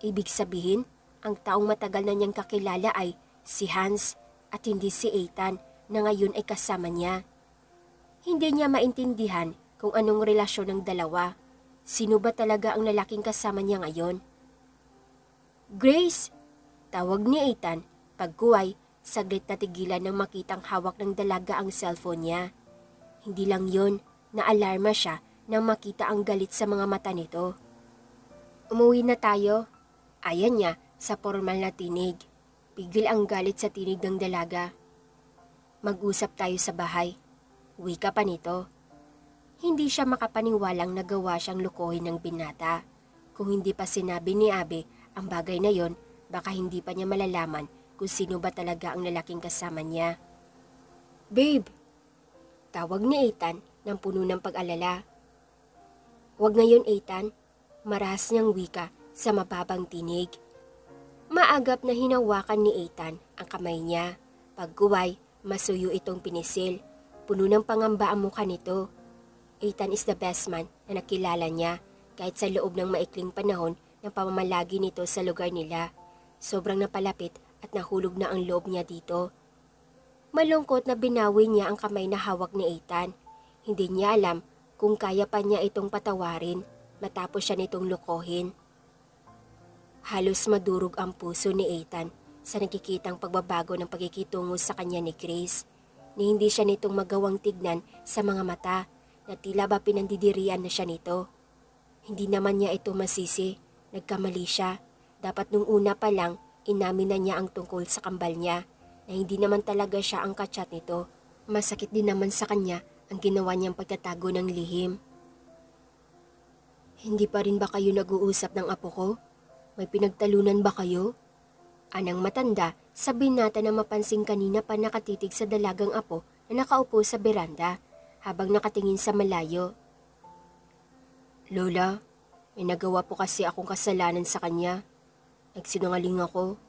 [SPEAKER 1] Ibig sabihin, ang taong matagal na niyang kakilala ay si Hans at hindi si Ethan na ngayon ay kasama niya. Hindi niya maintindihan kung anong relasyon ng dalawa. Sino ba talaga ang lalaking kasama niya ngayon? Grace! Tawag ni Ethan. Pagkuway, saglit na tigilan nang makitang hawak ng dalaga ang cellphone niya. Hindi lang yon, naalarma siya nang makita ang galit sa mga mata nito. Umuwi na tayo. Ayan niya sa formal na tinig. Pigil ang galit sa tinig ng dalaga. Mag-usap tayo sa bahay. Uwi ka pa nito. Hindi siya makapaniwalang nagawa siyang lukohin ng binata. Kung hindi pa sinabi ni Abe ang bagay na yon, baka hindi pa niya malalaman kung sino ba talaga ang lalaking kasama niya. Babe! Tawag ni Ethan ng puno ng pag-alala. Huwag ngayon, Ethan. Marahas niyang wika sa mababang tinig. Maagap na hinawakan ni Ethan ang kamay niya. Pagkuway, masuyo itong pinisil. Puno ng pangamba ang mukha nito. Ethan is the best man na nakilala niya kahit sa loob ng maikling panahon ng pamamalagi nito sa lugar nila. Sobrang napalapit at nahulog na ang loob niya dito. Malungkot na binawi niya ang kamay na hawak ni Ethan. Hindi niya alam kung kaya pa niya itong patawarin matapos siya nitong lukohin. Halos madurog ang puso ni Ethan sa nakikitang pagbabago ng pagkikitungo sa kanya ni Grace, ni hindi siya nitong magawang tignan sa mga mata na tila ba pinandidirian na siya nito. Hindi naman niya ito masisi, nagkamali siya. Dapat nung una pa lang, inamin na niya ang tungkol sa kambal niya na hindi naman talaga siya ang kachat nito. Masakit din naman sa kanya ang ginawa niyang pagtatago ng lihim. Hindi pa rin ba kayo nag-uusap ng apo ko? May pinagtalunan ba kayo? Anang matanda sa binata na mapansing kanina pa nakatitig sa dalagang apo na nakaupo sa beranda habang nakatingin sa malayo. Lola, may nagawa po kasi akong kasalanan sa kanya. Nagsinungaling ako.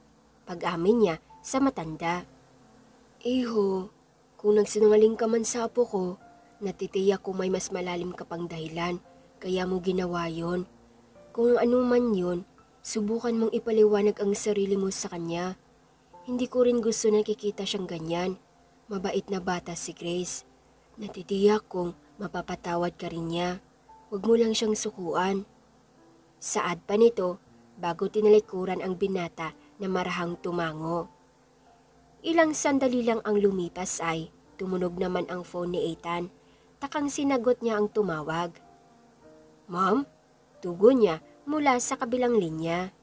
[SPEAKER 1] Pag-amin niya sa matanda. Iho, kung nagsinungaling ka man sa apo ko, natitiyak ko may mas malalim ka pang dahilan. Kaya mo ginawa yon. Kung ano man yun, subukan mong ipaliwanag ang sarili mo sa kanya. Hindi ko rin gusto nakikita siyang ganyan. Mabait na bata si Grace. Natitiyak kong mapapatawad ka rin niya. Huwag mo lang siyang sukuan. Saad pa nito, bago tinalikuran ang binata na marahang tumango. Ilang sandali lang ang lumipas ay tumunog naman ang phone ni Ethan. Takang sinagot niya ang tumawag. Ma'am? Tugon niya mula sa kabilang linya.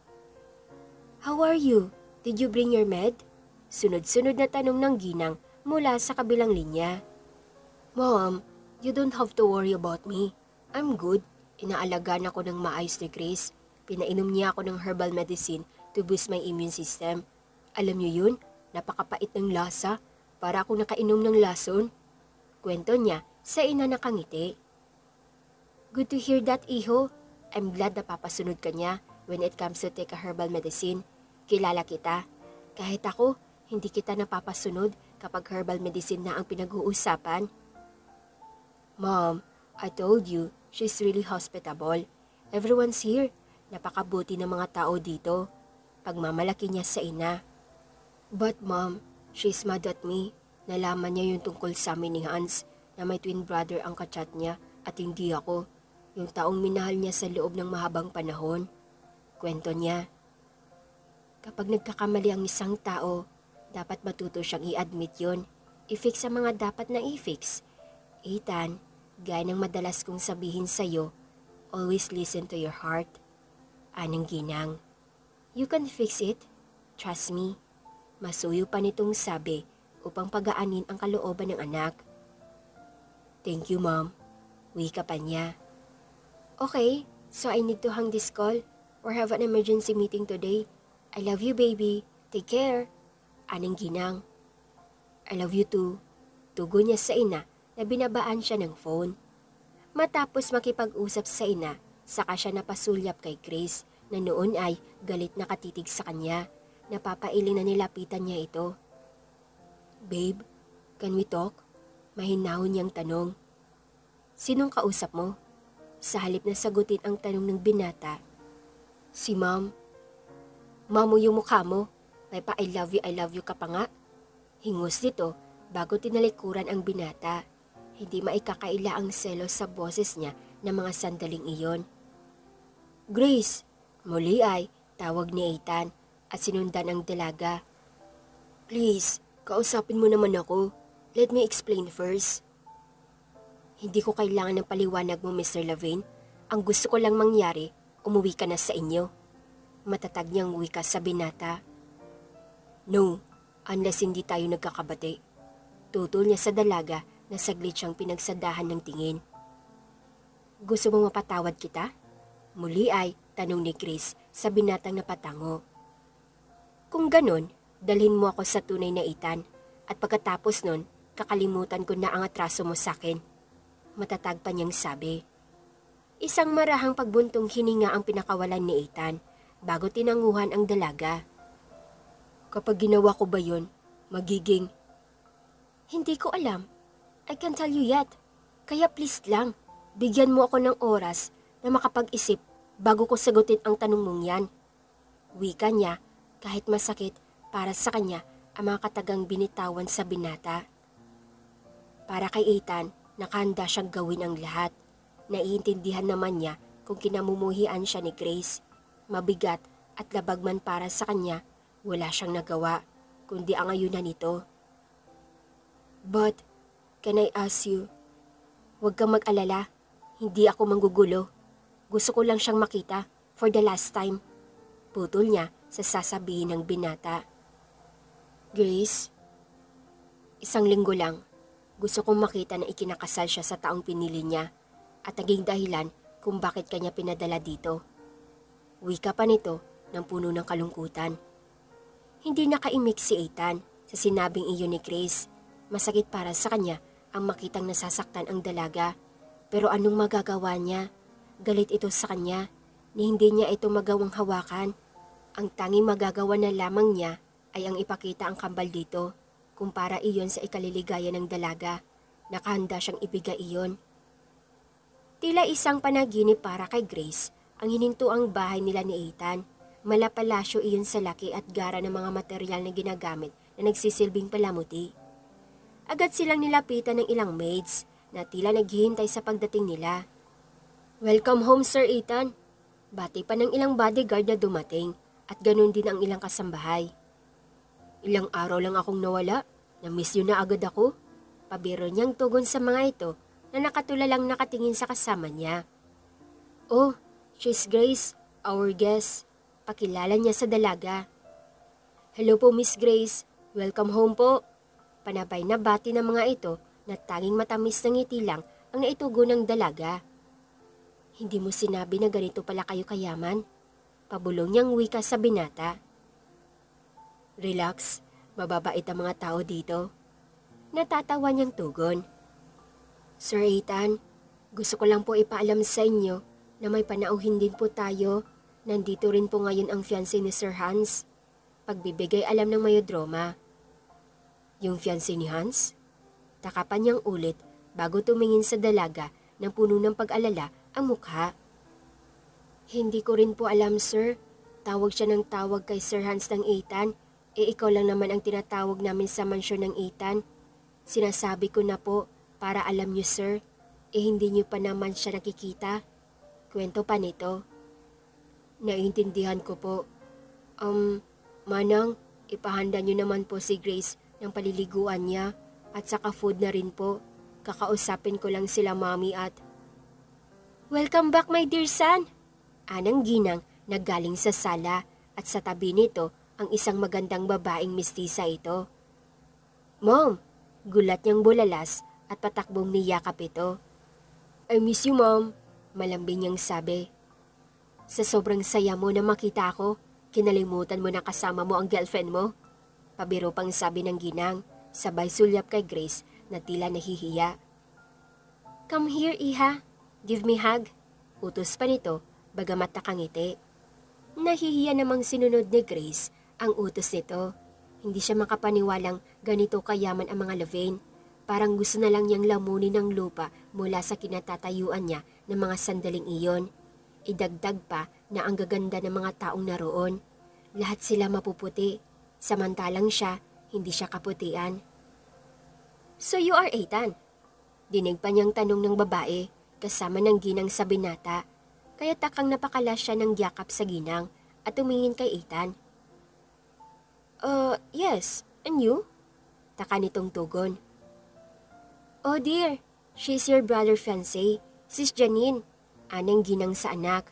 [SPEAKER 1] How are you? Did you bring your med? Sunod-sunod na tanong ng ginang mula sa kabilang linya. Mom, you don't have to worry about me. I'm good. Inaalagaan ako ng maayos ni Grace. Pinainom niya ako ng herbal medicine to boost my immune system. Alam niyo yun? Napakapait ng lasa. Para ako nakainom ng lason. Kwento niya sa ina nakangiti. Good to hear that, iho. I'm glad na papasunod ka niya when it comes to take a herbal medicine. Kilala kita. Kahit ako, hindi kita napapasunod kapag herbal medicine na ang pinag-uusapan. Mom, I told you, she's really hospitable. Everyone's here. Napakabuti ng mga tao dito. Pagmamalaki niya sa ina. But mom, she's mad at me. Nalaman niya yung tungkol sa amin ni Hans na may twin brother ang kachat niya at hindi ako. Yung taong minahal niya sa loob ng mahabang panahon. Kwento niya. Kapag nagkakamali ang isang tao, dapat matuto siyang i-admit yon. I-fix ang mga dapat na i-fix. Ethan, gaya ng madalas kong sabihin sa'yo, always listen to your heart. Anang ginang. You can fix it. Trust me. Masuyo pa nitong sabi upang pagaanin ang kalooban ng anak. Thank you, Mom. Wika pa niya. Okay, so I need to hang this call or have an emergency meeting today. I love you, baby. Take care. Anang ginang. I love you too. Tugon niya sa ina na binabaan siya ng phone. Matapos makipag-usap sa ina, saka siya napasulyap kay Grace na noon ay galit na katitig sa kanya. Napapailing na nilapitan niya ito. Babe, can we talk? Mahinahon niyang tanong. Sinong kausap mo? Sa halip na sagutin ang tanong ng binata. Si Mom. Mamo yung mukha mo. May pa I love you ka pa nga. Hingos nito bago tinalikuran ang binata. Hindi maikakaila ang selos sa boses niya ng mga sandaling iyon. Grace, muli ay tawag ni Ethan at sinundan ang dalaga. Please, kausapin mo naman ako. Let me explain first. Hindi ko kailangan ng paliwanag mo, Mr. Levine. Ang gusto ko lang mangyari, umuwi ka na sa inyo. Matatag niyang wika sa binata. No, unless hindi tayo nagkakabati. Tutol niya sa dalaga na saglit siyang pinagsadahan ng tingin. Gusto mong mapatawad kita? Muli ay tanong ni Chris sa binatang napatango. Kung ganon, dalhin mo ako sa tunay na Ethan at pagkatapos nun, kakalimutan ko na ang atraso mo sa akin. Matatag pa niyang sabi. Isang marahang pagbuntong hininga ang pinakawalan ni Ethan bago tinanguhan ang dalaga. Kapag ginawa ko ba yun, magiging... Hindi ko alam. I can't tell you yet. Kaya please lang, bigyan mo ako ng oras na makapag-isip bago ko sagutin ang tanong mong yan. Wika niya kahit masakit para sa kanya ang mga katagang binitawan sa binata. Para kay Ethan, nakahanda siyang gawin ang lahat. Naiintindihan naman niya kung kinamumuhian siya ni Grace. Mabigat at labag man para sa kanya, wala siyang nagawa, kundi ang ayunan nito. But, can I ask you? Huwag kang mag-alala, hindi ako manggugulo. Gusto ko lang siyang makita for the last time. Putol niya sa sasabihin ng binata. Grace, isang linggo lang, gusto kong makita na ikinakasal siya sa taong pinili niya at naging dahilan kung bakit kanya pinadala dito. Wika pa nito ng puno ng kalungkutan. Hindi nakaimik si Ethan sa sinabing iyon ni Grace. Masakit para sa kanya ang makitang nasasaktan ang dalaga. Pero anong magagawa niya? Galit ito sa kanya ni hindi niya ito magawang hawakan. Ang tanging magagawa na lamang niya ay ang ipakita ang kambal dito. Kumpara iyon sa ikaliligaya ng dalaga. Nakahanda siyang ibigay iyon. Tila isang panaginip para kay Grace ang hininto ang bahay nila ni Ethan. Malapalasyo iyon sa laki at gara ng mga material na ginagamit na nagsisilbing palamuti. Agad silang nilapitan ng ilang maids na tila naghihintay sa pagdating nila. Welcome home, Sir Ethan. Bati pa ng ilang bodyguard na dumating at ganun din ang ilang kasambahay. Ilang araw lang akong nawala, na-miss yun na agad ako. Pabiro niyang tugon sa mga ito na nakatulalang nakatingin sa kasama niya. Oh, she's Grace, our guest. Pakilala niya sa dalaga. Hello po, Miss Grace. Welcome home po. Panabay na bati ng mga ito na tanging matamis na ngiti lang ang naitugo ng dalaga. Hindi mo sinabi na ganito pala kayo kayaman? Pabulong niyang wika sa binata. Relax, mababait ang mga tao dito. Natatawa niyang tugon. Sir Ethan, gusto ko lang po ipaalam sa inyo na may panauhin din po tayo. Nandito rin po ngayon ang fiancé ni Sir Hans. Pagbibigay alam ng mayodroma. Yung fiancé ni Hans? Takapan niyang ulit bago tumingin sa dalaga ng puno ng pag-alala ang mukha. Hindi ko rin po alam, sir. Tawag siya ng tawag kay Sir Hans ng Ethan. Ikaw lang naman ang tinatawag namin sa mansyon ng Ethan. Sinasabi ko na po para alam niyo, sir. Hindi niyo pa naman siya nakikita. Kwento pa nito. Naiintindihan ko po. Manang, ipahanda niyo naman po si Grace ng paliliguan niya at saka food na rin po. Kakausapin ko lang sila mami at... Welcome back my dear son! Anang ginang naggaling sa sala at sa tabi nito ang isang magandang babaeng mistisa ito. Mom! Gulat niyang bulalas at patakbong niyakap ito. I miss you, Mom! Malambing niyang sabi. Sa sobrang saya mo na makita ako, kinalimutan mo na kasama mo ang girlfriend mo. Pabiro pang sabi ng ginang, sabay sulyap kay Grace na tila nahihiya. Come here, Iha. Give me hug. Utos pa nito, bagamat nakangiti. Nahihiya namang sinunod ni Grace ang utos nito. Hindi siya makapaniwalang ganito kayaman ang mga Levine. Parang gusto na lang niyang lamunin ng lupa mula sa kinatatayuan niya ng mga sandaling iyon. Idagdag pa na ang gaganda ng mga taong naroon. Lahat sila mapuputi. Samantalang siya, hindi siya kaputian. So you are Ethan? Dinig pa niyang tanong ng babae kasama ng ginang sa binata. Kaya takang napakala siya ng yakap sa ginang at tumingin kay Ethan. Yes. And you? Taka nitong tugon. Oh dear, she's your brother fiancé, Sis Janine. Anang ginang sa anak.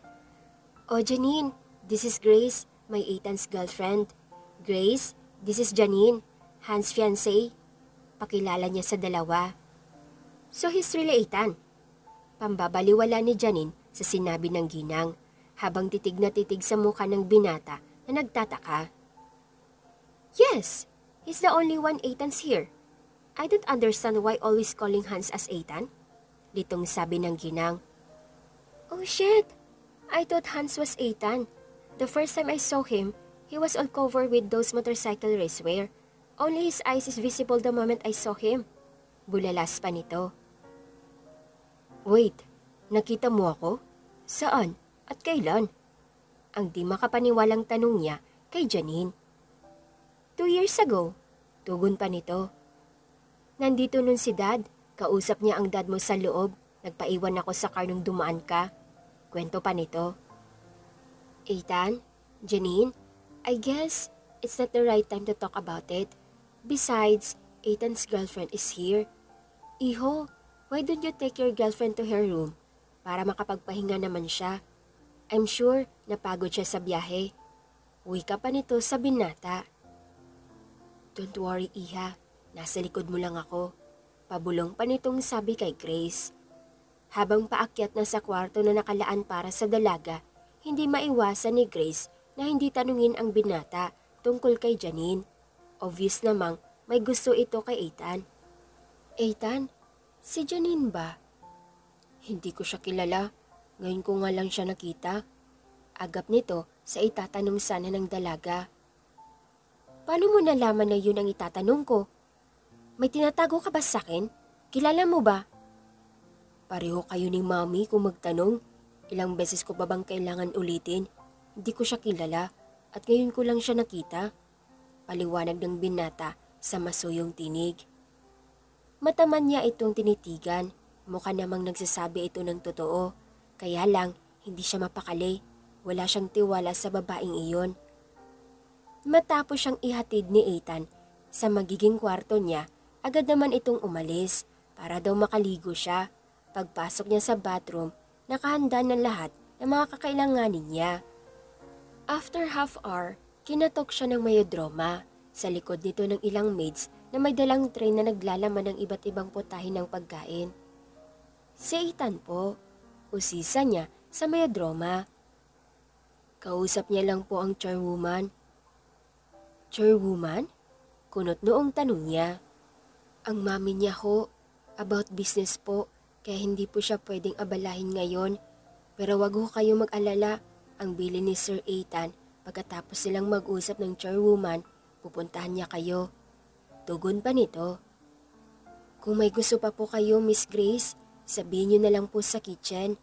[SPEAKER 1] Oh Janine, this is Grace, my Ethan's girlfriend. Grace, this is Janine, Hans' fiancé. Pakilala niya sa dalawa. So he's really Ethan? Pambabaliwala ni Janine sa sinabi ng ginang habang titig na titig sa mukha ng binata na nagtataka. Yes, he's the only one Ethan's here. I don't understand why always calling Hans as Ethan. Litong sabi ng ginang. Oh shit, I thought Hans was Ethan. The first time I saw him, he was all covered with those motorcycle racewear. Only his eyes is visible the moment I saw him. Bulalas pa nito. Wait, nakita mo ako? Saan? At kailan? Ang di makapaniwalang tanong niya kay Janine. 2 years ago, tugon pa nito. Nandito nun si Dad, kausap niya ang dad mo sa loob, nagpaiwan ako sa car nung dumaan ka. Kwento pa nito. Ethan? Janine? I guess it's not the right time to talk about it. Besides, Ethan's girlfriend is here. Iho, why don't you take your girlfriend to her room para makapagpahinga naman siya? I'm sure napagod siya sa biyahe. Uwi ka pa nito sa binata. Don't worry, Iha. Nasa likod mo lang ako. Pabulong pa nitong sabi kay Grace. Habang paakyat na sa kwarto na nakalaan para sa dalaga, hindi maiwasan ni Grace na hindi tanungin ang binata tungkol kay Janine. Obvious namang may gusto ito kay Ethan. Ethan? Si Janine ba? Hindi ko siya kilala. Ngayon ko nga lang siya nakita. Agap nito sa itatanong sana ng dalaga. Paano mo nalaman na yun ang itatanong ko? May tinatago ka ba sa akin? Kilala mo ba? Pareho kayo ni Mami kung magtanong. Ilang beses ko ba bang kailangan ulitin? Hindi ko siya kilala at ngayon ko lang siya nakita. Paliwanag ng binata sa masuyong tinig. Mataman niya itong tinitigan. Mukha namang nagsasabi ito ng totoo. Kaya lang, hindi siya mapakali. Wala siyang tiwala sa babaeng iyon. Matapos siyang ihatid ni Ethan sa magiging kwarto niya, agad naman itong umalis para daw makaligo siya. Pagpasok niya sa bathroom, nakahanda ng lahat ng mga kakailanganin niya. After half hour, kinatok siya ng mayodroma. Sa likod nito ng ilang maids na may dalang tray na naglalaman ng iba't ibang putahin ng pagkain. Si Ethan po, usisa niya sa mayodroma. Kausap niya lang po ang chairwoman. Chairwoman? Kunot noong tanong niya. Ang mami niya ho, about business po, kaya hindi po siya pwedeng abalahin ngayon. Pero wag ho kayo mag-alala, ang bili ni Sir Ethan, pagkatapos silang mag-usap ng chairwoman, pupuntahan niya kayo. Tugon pa nito. Kung may gusto pa po kayo, Miss Grace, sabihin niyo na lang po sa kitchen.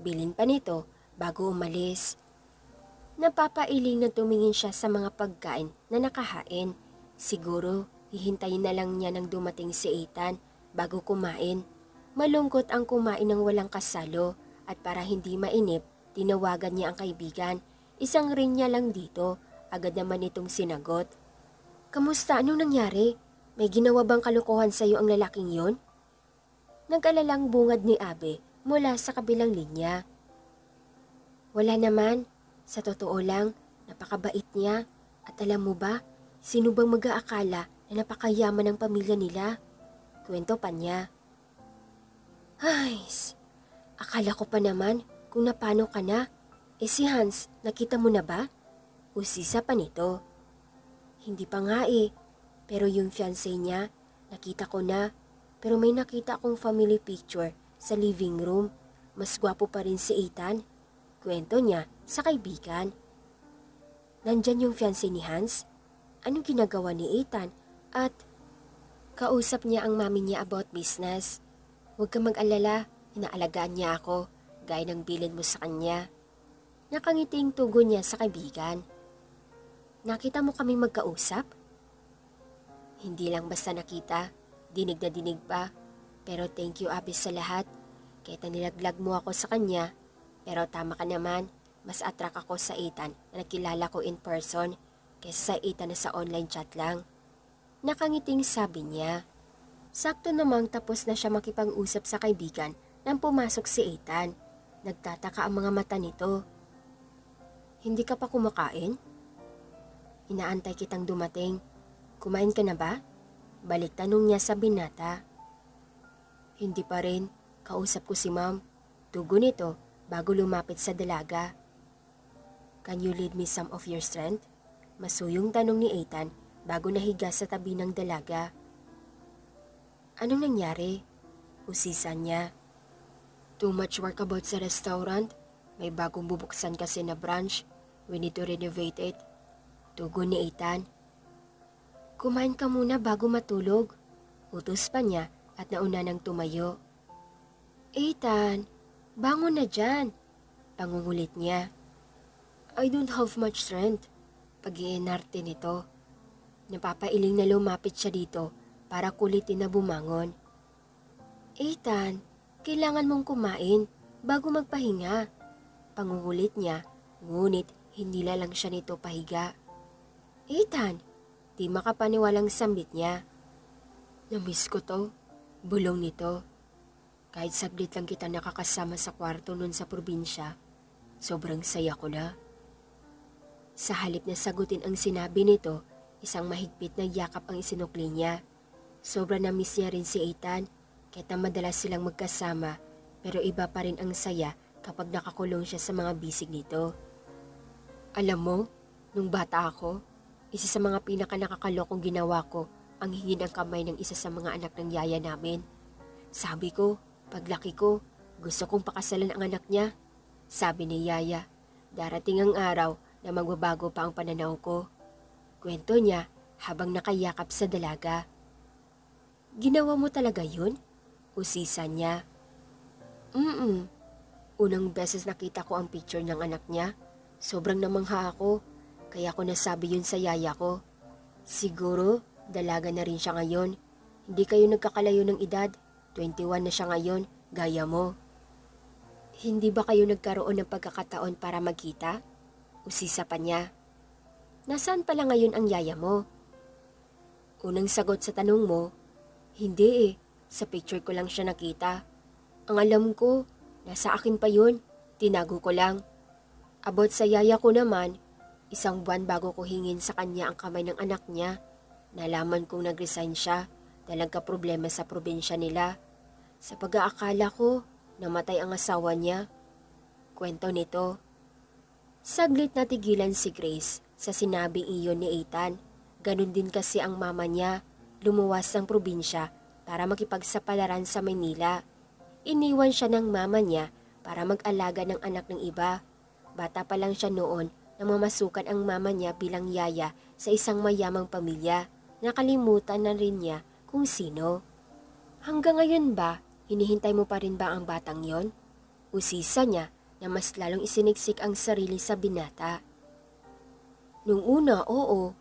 [SPEAKER 1] Bilin pa nito bago umalis. Napapailing na tumingin siya sa mga pagkain na nakahain. Siguro, hihintayin na lang niya nang dumating si Ethan bago kumain. Malungkot ang kumain ng walang kasalo at para hindi mainip, tinawagan niya ang kaibigan. Isang ring niya lang dito, agad naman itong sinagot. Kamusta? Anong nangyari? May ginawa bang kalokohan sa'yo ang lalaking yon? Nag-alalang bungad ni Abe mula sa kabilang linya. Wala naman. Sa totoo lang, napakabait niya. At alam mo ba, sino bang mag-aakala na napakayaman ng pamilya nila? Kwento pa niya. Ay, akala ko pa naman kung napano ka na. Si Hans, nakita mo na ba? Usisa pa nito. Hindi pa nga pero yung fiancé niya, nakita ko na. Pero may nakita akong family picture sa living room. Mas gwapo pa rin si Ethan. Kwento niya sa kaibigan. Nandyan yung fiancé ni Hans? Anong ginagawa ni Ethan? At kausap niya ang mami niya about business. Huwag kang mag-alala, inaalagaan niya ako, gaya ng bilin mo sa kanya. Nakangiting tugon niya sa kaibigan. Nakita mo kaming magkausap? Hindi lang basta nakita, dinig na dinig pa. Pero thank you Abby sa lahat. Kahit na nilaglag mo ako sa kanya, pero tama ka naman, mas attract ako sa Ethan na nakilala ko in person kaysa sa Ethan na sa online chat lang. Nakangiting sabi niya. Sakto namang tapos na siya makipag-usap sa kaibigan nang pumasok si Ethan. Nagtataka ang mga mata nito. Hindi ka pa kumakain? Inaantay kitang dumating. Kumain ka na ba? Balik tanong niya sa binata. Hindi pa rin. Kausap ko si ma'am. Tugon nito bago lumapit sa dalaga. Can you lead me some of your strength? Masuyong tanong ni Ethan bago nahiga sa tabi ng dalaga. Anong nangyari? Usisan niya. Too much work about sa restaurant. May bagong bubuksan kasi na branch. We need to renovate it. Tugon ni Ethan. Kumain ka muna bago matulog. Utos pa niya at nauna nang tumayo. Ethan, bangon na dyan. Pangungulit niya. I don't have much strength. Pag-iinarte nito. Napapailing na lumapit siya dito para kulitin na bumangon. Ethan, kailangan mong kumain bago magpahinga. Pangungulit niya, ngunit hindi lang siya nito pahiga. Ethan, di makapaniwalang sambit niya. Namiss ko to, bulong nito. Kahit saglit lang kita nakakasama sa kwarto nun sa probinsya, sobrang saya ko na. Sa halip na sagutin ang sinabi nito, isang mahigpit na yakap ang isinukli niya. Sobra na miss niya rin si Ethan, kahit na madalas silang magkasama, pero iba pa rin ang saya kapag nakakulong siya sa mga bisig nito. Alam mo, nung bata ako, isa sa mga pinaka-nakakalokong ginawa ko ang hingin ang kamay ng isa sa mga anak ng yaya namin. Sabi ko, paglaki ko, gusto kong pakasalan ang anak niya. Sabi ni yaya, darating ang araw na magbabago pa ang pananaw ko. Kwento niya habang nakayakap sa dalaga. Ginawa mo talaga yun? Usisan niya. Unang beses nakita ko ang picture ng anak niya. Sobrang namangha ako, kaya ko nasabi yun sa yaya ko. Siguro, dalaga na rin siya ngayon. Hindi kayo nagkakalayo ng edad. 21 na siya ngayon, gaya mo. Hindi ba kayo nagkaroon ng pagkakataon para magkita? Usisa pa niya. Nasaan pala ngayon ang yaya mo? Unang sagot sa tanong mo, hindi sa picture ko lang siya nakita. Ang alam ko, nasa akin pa yun, tinago ko lang. About sa yaya ko naman, isang buwan bago ko hingin sa kanya ang kamay ng anak niya, nalaman kong nag-resign siya dahil nagka-problema sa probinsya nila. Sa pag-aakala ko, namatay ang asawa niya. Kwento nito. Saglit na tigilan si Grace sa sinabing iyon ni Ethan. Ganon din kasi ang mama niya, lumuwas ng probinsya para makipagsapalaran sa Maynila. Iniwan siya ng mama niya para mag-alaga ng anak ng iba. Bata pa lang siya noon nang mamasukan ang mama niya bilang yaya sa isang mayamang pamilya. Nakalimutan na rin niya kung sino. Hanggang ngayon ba, hinihintay mo pa rin ba ang batang yon? Usisa niya na mas lalong isiniksik ang sarili sa binata. Nung una, oo.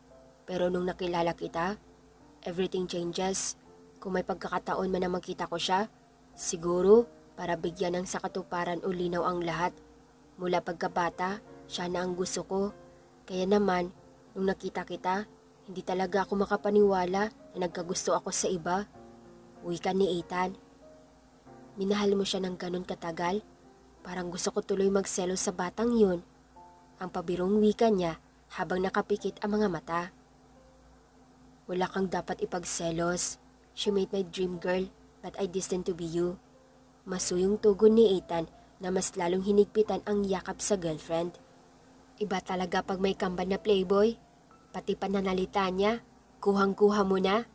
[SPEAKER 1] Pero nung nakilala kita, everything changes. Kung may pagkakataon man na makita ko siya, siguro para bigyan ng sakatuparan o linaw ang lahat. Mula pagkabata, siya na ang gusto ko. Kaya naman, nung nakita kita, hindi talaga ako makapaniwala na nagkagusto ako sa iba. Wika ni Ethan. Minahal mo siya ng ganun katagal? Parang gusto ko tuloy magselo sa batang yun. Ang pabirong wika niya habang nakapikit ang mga mata. Wala kang dapat ipagselos. She made my dream girl, but I destined to be you. Masuyong tugon ni Ethan na mas lalong hinigpitan ang yakap sa girlfriend. Iba talaga pag may kambal na playboy. Pati pananalita niya, kuhang-kuha mo na.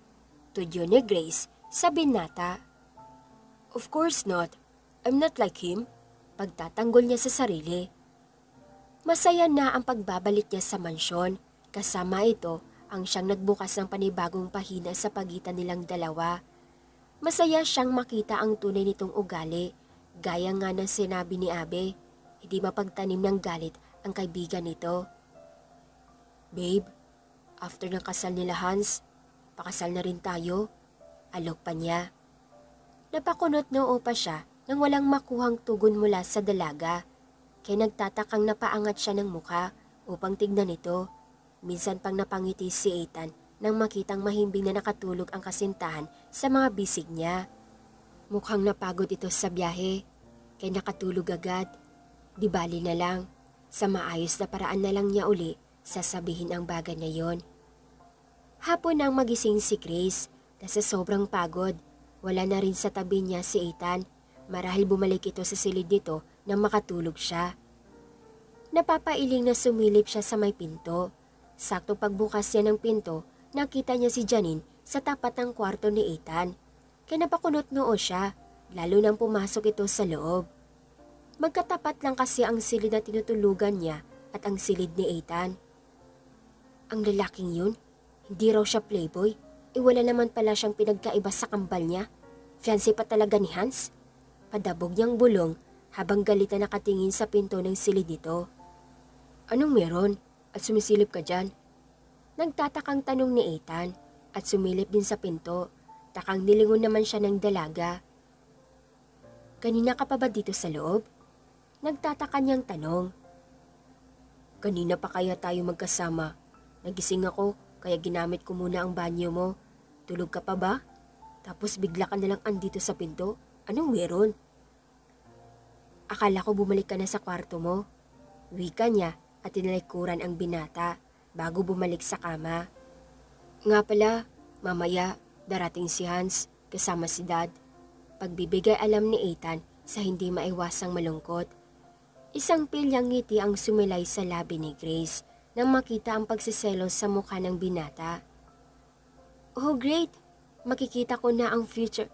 [SPEAKER 1] Tudyo ni Grace sa binata. Of course not. I'm not like him. Pagtatanggol niya sa sarili. Masaya na ang pagbabalik niya sa mansyon. Kasama ito ang siyang nagbukas ng panibagong pahina sa pagitan nilang dalawa. Masaya siyang makita ang tunay nitong ugali. Gaya nga ng sinabi ni Abe, hindi mapagtanim ng galit ang kaibigan nito. Babe, after ng kasal nila Hans, pakasal na rin tayo. Alok pa niya. Napakunot noo pa siya nang walang makuhang tugon mula sa dalaga. Kaya nagtatakang napaangat siya ng mukha upang tignan ito. Minsan pang napangiti si Ethan nang makitang mahimbing na nakatulog ang kasintahan sa mga bisig niya. Mukhang napagod ito sa biyahe, kaya nakatulog agad. Di bali na lang, sa maayos na paraan na lang niya uli sasabihin ang bagay na yon. Hapon nang magising si Grace, na sa sobrang pagod, wala na rin sa tabi niya si Ethan. Marahil bumalik ito sa silid nito nang makatulog siya. Napapailing na sumilip siya sa may pinto. Sakto pagbukas niya ng pinto, nakita niya si Janine sa tapat ng kwarto ni Ethan. Kaya napakunot noo siya, lalo nang pumasok ito sa loob. Magkatapat lang kasi ang silid na tinutulugan niya at ang silid ni Ethan. Ang lalaking yun, hindi raw siya playboy. Wala naman pala siyang pinagkaiba sa kambal niya. Fiancé pa talaga ni Hans. Padabog niyang bulong habang galit na nakatingin sa pinto ng silid nito. Anong meron? At sumisilip ka dyan? Nagtatakang tanong ni Ethan at sumilip din sa pinto. Takang nilingon naman siya ng dalaga. Kanina ka pa ba dito sa loob? Nagtataka niyang tanong. Kanina pa kaya tayo magkasama? Nagising ako kaya ginamit ko muna ang banyo mo. Tulog ka pa ba? Tapos bigla ka nalang andito sa pinto? Anong meron? Akala ko bumalik ka na sa kwarto mo. Wika niya at tinalikuran ang binata bago bumalik sa kama. Nga pala, mamaya darating si Hans kasama si Dad. Pagbibigay alam ni Ethan sa hindi maiwasang malungkot. Isang pilyang ngiti ang sumilay sa labi ni Grace nang makita ang pagsiselos sa mukha ng binata. Oh great, makikita ko na ang future.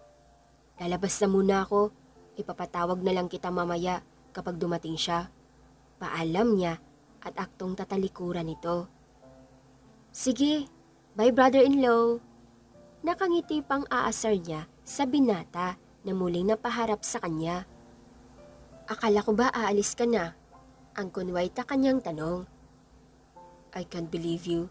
[SPEAKER 1] Lalabas na muna ako, ipapatawag na lang kita mamaya kapag dumating siya. Paalam niya at aktong tatalikuran nito. Sige, bye brother-in-law. Nakangiti pang aasar niya sa binata na muling napaharap sa kanya. Akala ko ba aalis ka na? Ang kunwaita kanyang tanong. I can't believe you.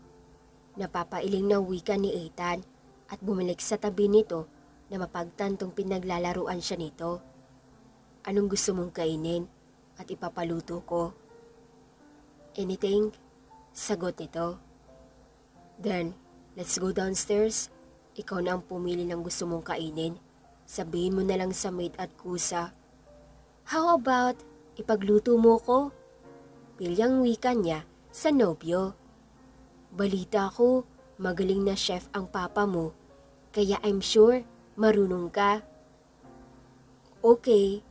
[SPEAKER 1] Napapailing na wika ni Ethan at bumalik sa tabi nito na mapagtantong pinaglalaruan siya nito. Anong gusto mong kainin at ipapaluto ko? Anything? Sagot nito. Then, let's go downstairs. Ikaw na ang pumili ng gusto mong kainin. Sabihin mo na lang sa maid at kusa. How about ipagluto mo ko? Pilyang wika niya sa nobyo. Balita ko, magaling na chef ang papa mo, kaya I'm sure marunong ka. Okay,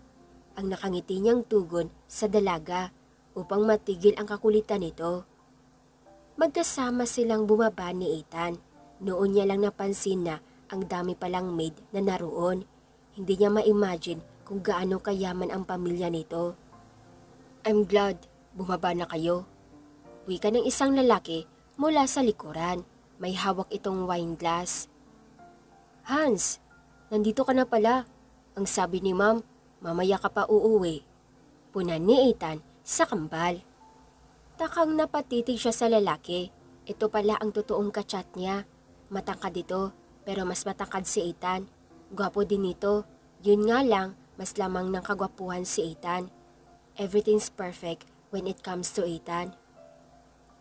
[SPEAKER 1] ang nakangiti niyang tugon sa dalaga upang matigil ang kakulitan nito. Magkasama silang bumaba ni Ethan. Noon niya lang napansin na ang dami palang maid na naroon. Hindi niya ma-imagine kung gaano kayaman ang pamilya nito. I'm glad bumaba na kayo. Wika ng isang lalaki mula sa likuran. May hawak itong wine glass. Hans, nandito ka na pala. Ang sabi ni Ma'am, mamaya ka pa uuwi. Punan ni Ethan sa kambal. Takang napatitig siya sa lalaki. Ito pala ang totoong kachat niya. Matangkad ito, pero mas matangkad si Ethan. Gwapo din ito. Yun nga lang, mas lamang ng kagwapuhan si Ethan. Everything's perfect when it comes to Ethan.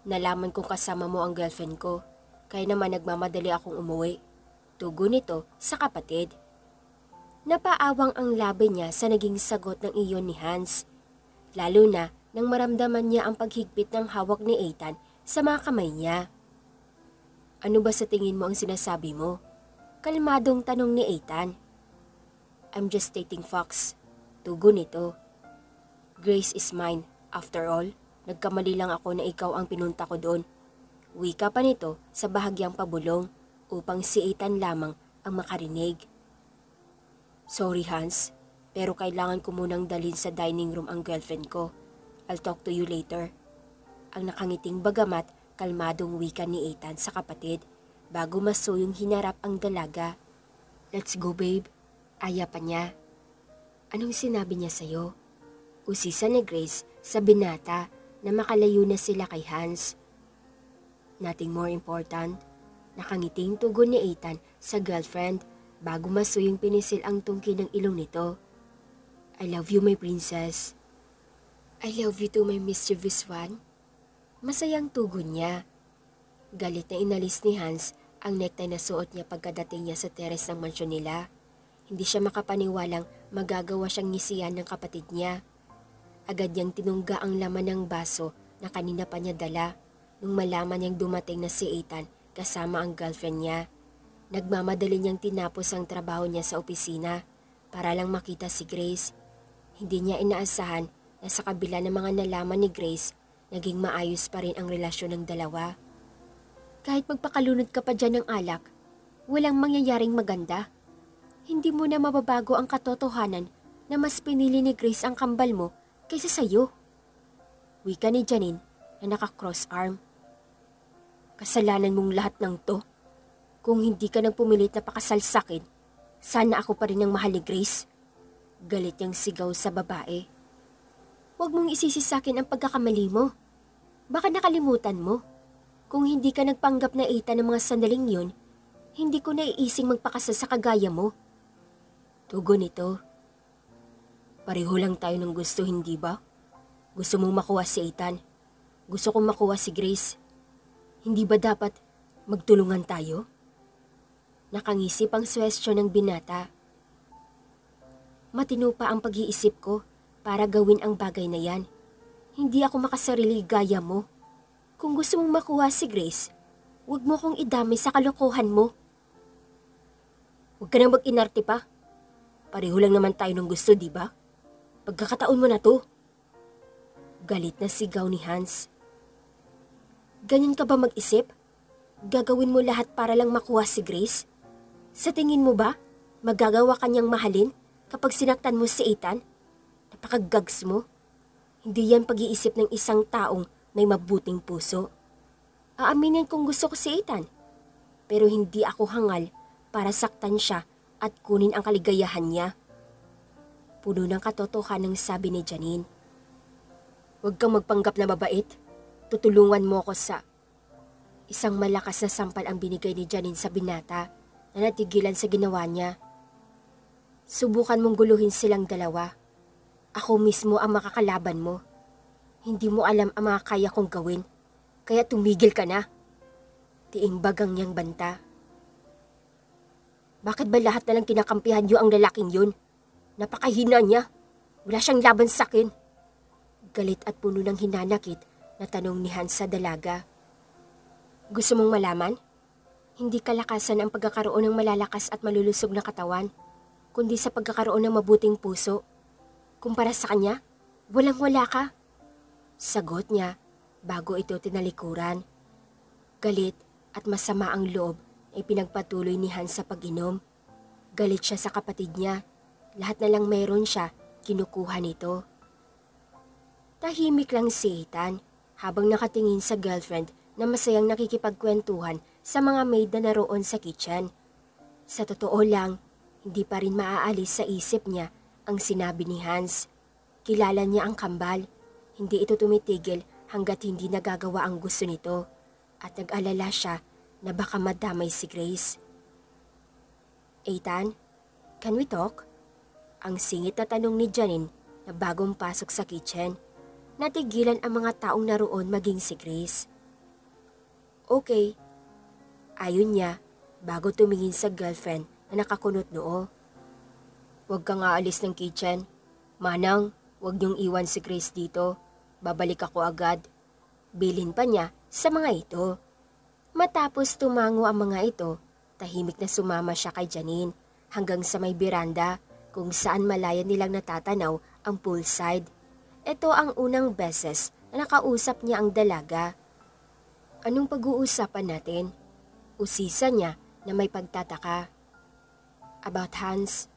[SPEAKER 1] Nalaman kong kasama mo ang girlfriend ko, kaya naman nagmamadali akong umuwi. Tugon nito sa kapatid. Napaawang ang labi niya sa naging sagot ng iyon ni Hans. Lalo na nang maramdaman niya ang paghigpit ng hawak ni Ethan sa mga kamay niya. Ano ba sa tingin mo ang sinasabi mo? Kalmadong tanong ni Ethan. I'm just stating facts. Tugon nito. Grace is mine, after all. Nagkamali lang ako na ikaw ang pinunta ko doon. Wika pa nito sa bahagyang pabulong upang si Ethan lamang ang makarinig. Sorry Hans, pero kailangan ko munang dalhin sa dining room ang girlfriend ko. I'll talk to you later. Ang nakangiting bagamat kalmadong wika ni Ethan sa kapatid bago masuyong hinarap ang dalaga. Let's go babe, aya pa niya. Anong sinabi niya sa'yo? Usisa ni Grace sa binata na makalayo na sila kay Hans. Nothing more important. Nakangiting tugon ni Ethan sa girlfriend bago masuyong pinisil ang tungki ng ilong nito. I love you, my princess. I love you too, my mischievous one. Masayang tugon niya. Galit na inalis ni Hans ang necktie na suot niya pagkadating niya sa teres ng mansyon nila. Hindi siya makapaniwalang magagawa siyang ngisiyan ng kapatid niya. Agad niyang tinungga ang laman ng baso na kanina pa niya dala nung malaman niyang dumating na si Ethan kasama ang girlfriend niya. Nagmamadali niyang tinapos ang trabaho niya sa opisina para lang makita si Grace. Hindi niya inaasahan na sa kabila ng mga nalaman ni Grace, naging maayos pa rin ang relasyon ng dalawa. Kahit magpakalunod ka pa dyan ng alak, walang mangyayaring maganda. Hindi mo na mababago ang katotohanan na mas pinili ni Grace ang kambal mo kaysa sa'yo. Wika ni Janine na naka-cross arm. Kasalanan mong lahat ng to. Kung hindi ka nang pumilit na pakasal sa'kin, sana ako pa rin ang mahal ni Grace. Galit niyang sigaw sa babae. Huwag mong isisi sa'kin ang pagkakamali mo. Baka nakalimutan mo. Kung hindi ka nagpanggap na Ethan ng mga sandaling yun, hindi ko naiising magpakasal sa kagaya mo. Tugon ito. Pareho lang tayo ng gusto, hindi ba? Gusto mong makuha si Ethan. Gusto kong makuha si Grace. Hindi ba dapat magtulungan tayo? Nakangisip ang suwestyon ng binata. Matino pa ang pag-iisip ko para gawin ang bagay na yan. Hindi ako makasarili gaya mo. Kung gusto mong makuha si Grace, huwag mo kong idami sa kalokohan mo. Huwag ka nang mag-inarte pa. Pareho lang naman tayo ng gusto, di ba? Pagkakataon mo na to. Galit na sigaw ni Hans. Ganyan ka ba mag-isip? Gagawin mo lahat para lang makuha si Grace? Sa tingin mo ba, magagawa kanyang mahalin kapag sinaktan mo si Ethan? Napakagags mo. Hindi yan pag-iisip ng isang taong may mabuting puso. Aaminin kong gusto ko si Ethan, pero hindi ako hangal para saktan siya at kunin ang kaligayahan niya. Puno ng katotohanan sabi ni Janine. Huwag kang magpanggap na mabait. Tutulungan mo ako sa... Isang malakas na sampal ang binigay ni Janine sa binata na natigilan sa ginawa niya. Subukan mong guluhin silang dalawa. Ako mismo ang makakalaban mo. Hindi mo alam ang mga kaya kong gawin, kaya tumigil ka na. Tiimbagang niyang banta. Bakit ba lahat na lang kinakampihan niyo ang lalaking yun? Napakahina niya. Wala siyang laban sa akin. Galit at puno ng hinanakit na tanong ni Hans sa dalaga. Gusto mong malaman? Hindi kalakasan ang pagkakaroon ng malalakas at malulusog na katawan, kundi sa pagkakaroon ng mabuting puso. Kumpara sa kanya, walang-wala ka. Sagot niya bago ito tinalikuran. Galit at masama ang loob ay pinagpatuloy ni Hans sa pag-inom. Galit siya sa kapatid niya. Lahat na lang meron siya, kinukuha nito. Tahimik lang si Ethan habang nakatingin sa girlfriend na masayang nakikipagkwentuhan sa mga maid na naroon sa kitchen. Sa totoo lang, hindi pa rin maaalis sa isip niya ang sinabi ni Hans. Kilala niya ang kambal. Hindi ito tumitigil hanggat hindi nagagawa ang gusto nito at nag-alala siya na baka madamay si Grace. Ethan, can we talk? Ang singit na tanong ni Janine na bagong pasok sa kitchen. Natigilan ang mga taong naroon maging si Grace. Okay. Ayon niya bago tumingin sa girlfriend na nakakunot noo. Huwag kang aalis ng kitchen. Manang, huwag niyong iwan si Grace dito. Babalik ako agad. Bilin pa niya sa mga ito. Matapos tumango ang mga ito, tahimik na sumama siya kay Janine hanggang sa may beranda kung saan malaya nilang natatanaw ang poolside. Ito ang unang beses na nakausap niya ang dalaga. Anong pag-uusapan natin? Usisa niya na may pagtataka. About Hans,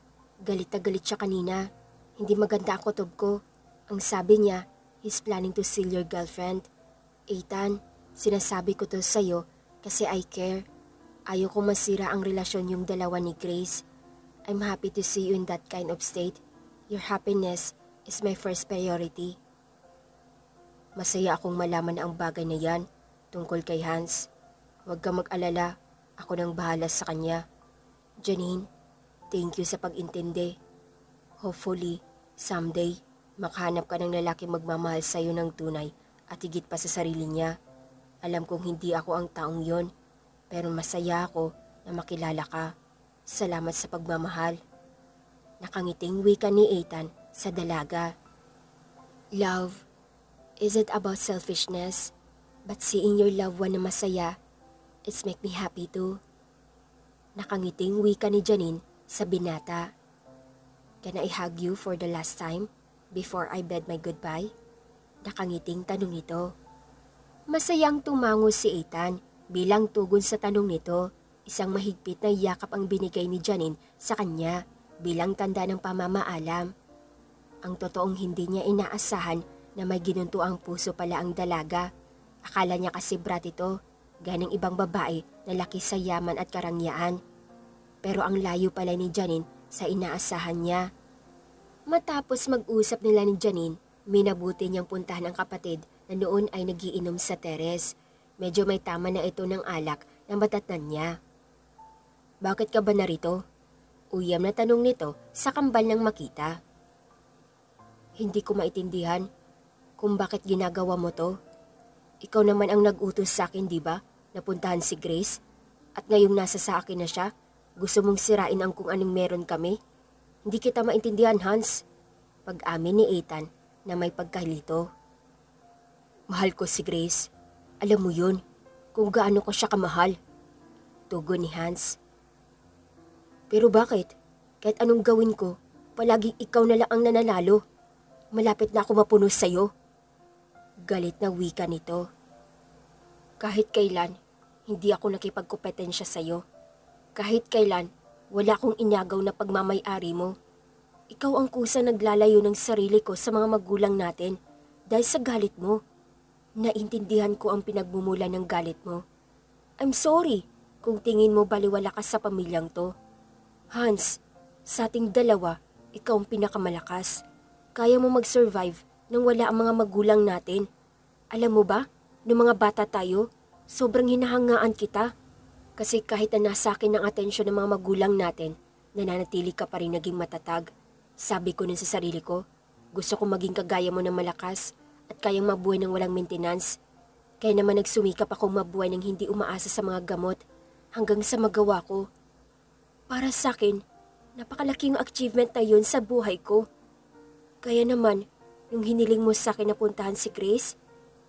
[SPEAKER 1] galit na galit siya kanina. Hindi maganda ang kutob ko. Ang sabi niya, he's planning to steal your girlfriend. Ethan, sinasabi ko to sa'yo kasi I care. Ayaw kong masira ang relasyon yung dalawa ni Grace. I'm happy to see you in that kind of state. Your happiness is my first priority. Masaya akong malaman na ang bagay na yan. tungkol kay Hans. Huwag kang mag-alala, ako nang bahala sa kanya. Janine, thank you sa pag-intindi. Hopefully, someday, makahanap ka ng lalaking magmamahal sa'yo ng tunay at higit pa sa sarili niya. Alam kong hindi ako ang taong yon, pero masaya ako na makilala ka. Salamat sa pagmamahal. Nakangiting wika ni Ethan sa dalaga. Love isn't about selfishness, but seeing your loved one na masaya, it's make me happy too. Nakangiting wika ni Janine sa binata. Can I hug you for the last time before I bid my goodbye? Nakangiting tanong nito. Masayang tumango si Ethan bilang tugon sa tanong nito. Isang mahigpit na yakap ang binigay ni Janine sa kanya bilang tanda ng pamamaalam. Ang totoong hindi niya inaasahan na may ginunto ang puso pala ang dalaga. Akala niya kasi brat ito, ganing ibang babae na laki sa yaman at karangyaan. Pero ang layo pala ni Janine sa inaasahan niya. Matapos mag-usap nila ni Janine, minabuti niyang puntahan ang kapatid na noon ay nagiinom sa teres. Medyo may tama na ito ng alak na matatnan niya. Bakit ka ba narito? Uyam na tanong nito sa kambal ng makita. Hindi ko maintindihan kung bakit ginagawa mo to. Ikaw naman ang nag-utos sa akin, di ba? Napuntahan si Grace. At ngayong nasa sa akin na siya, gusto mong sirain ang kung anong meron kami? Hindi kita maintindihan, Hans. Pag-amin ni Ethan na may pagkalito. Mahal ko si Grace. Alam mo yun, kung gaano ko siya kamahal. Tugon ni Hans. Pero bakit? Kahit anong gawin ko, palaging ikaw na lang ang nananalo. Malapit na ako mapuno sa'yo. Galit na wika nito. Kahit kailan, hindi ako nakipagkompetensya sa'yo. Kahit kailan, wala akong inagaw na pagmamay-ari mo. Ikaw ang kusa naglalayo ng sarili ko sa mga magulang natin dahil sa galit mo. Naintindihan ko ang pinagmumula ng galit mo. I'm sorry kung tingin mo baliwala ka sa pamilyang to. Hans, sa ating dalawa, ikaw ang pinakamalakas. Kaya mo mag-survive nang wala ang mga magulang natin. Alam mo ba, noong mga bata tayo, sobrang hinahangaan kita. Kasi kahit na nasa akin ang atensyon ng mga magulang natin, nananatili ka pa rin naging matatag. Sabi ko nun sa sarili ko, gusto ko maging kagaya mo ng malakas at kayang mabuhay ng walang maintenance. Kaya naman nagsumikap akong mabuhay ng hindi umaasa sa mga gamot hanggang sa magawa ko. Para sa akin, napakalaking achievement na yun sa buhay ko. Kaya naman, nung hiniling mo sa akin na puntahan si Grace,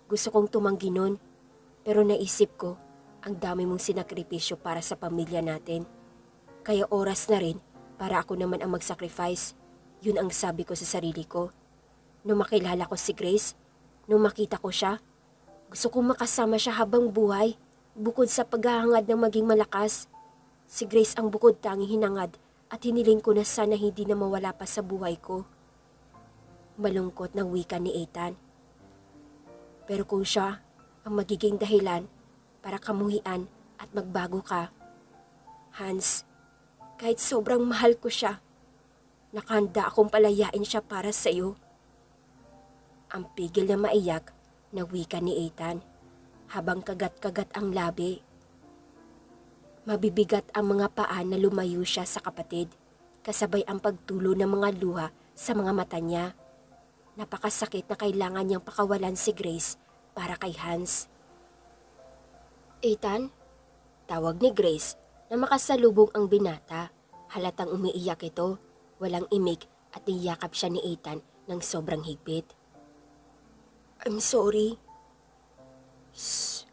[SPEAKER 1] gusto kong tumanggi nun. Pero naisip ko, ang dami mong sinakripisyo para sa pamilya natin. Kaya oras na rin para ako naman ang mag-sacrifice. Yun ang sabi ko sa sarili ko. Nung makilala ko si Grace, nung makita ko siya, gusto kong makasama siya habang buhay, bukod sa paghahangad ng maging malakas. Si Grace ang bukod tanging hinangad at hiniling ko na sana hindi na mawala pa sa buhay ko. Malungkot ng wika ni Ethan. Pero kung siya ang magiging dahilan para kamuhian at magbago ka, Hans, kahit sobrang mahal ko siya, nakahanda akong palayain siya para sa iyo. Ang pigil na maiyak na wika ni Ethan habang kagat-kagat ang labi. Mabibigat ang mga paa na lumayo siya sa kapatid, kasabay ang pagtulo ng mga luha sa mga mata niya. Napakasakit na kailangan niyang pakawalan si Grace para kay Hans. Ethan? Tawag ni Grace na makasalubong ang binata. Halatang umiiyak ito, walang imik at niyakap siya ni Ethan ng sobrang higpit. I'm sorry. Shh,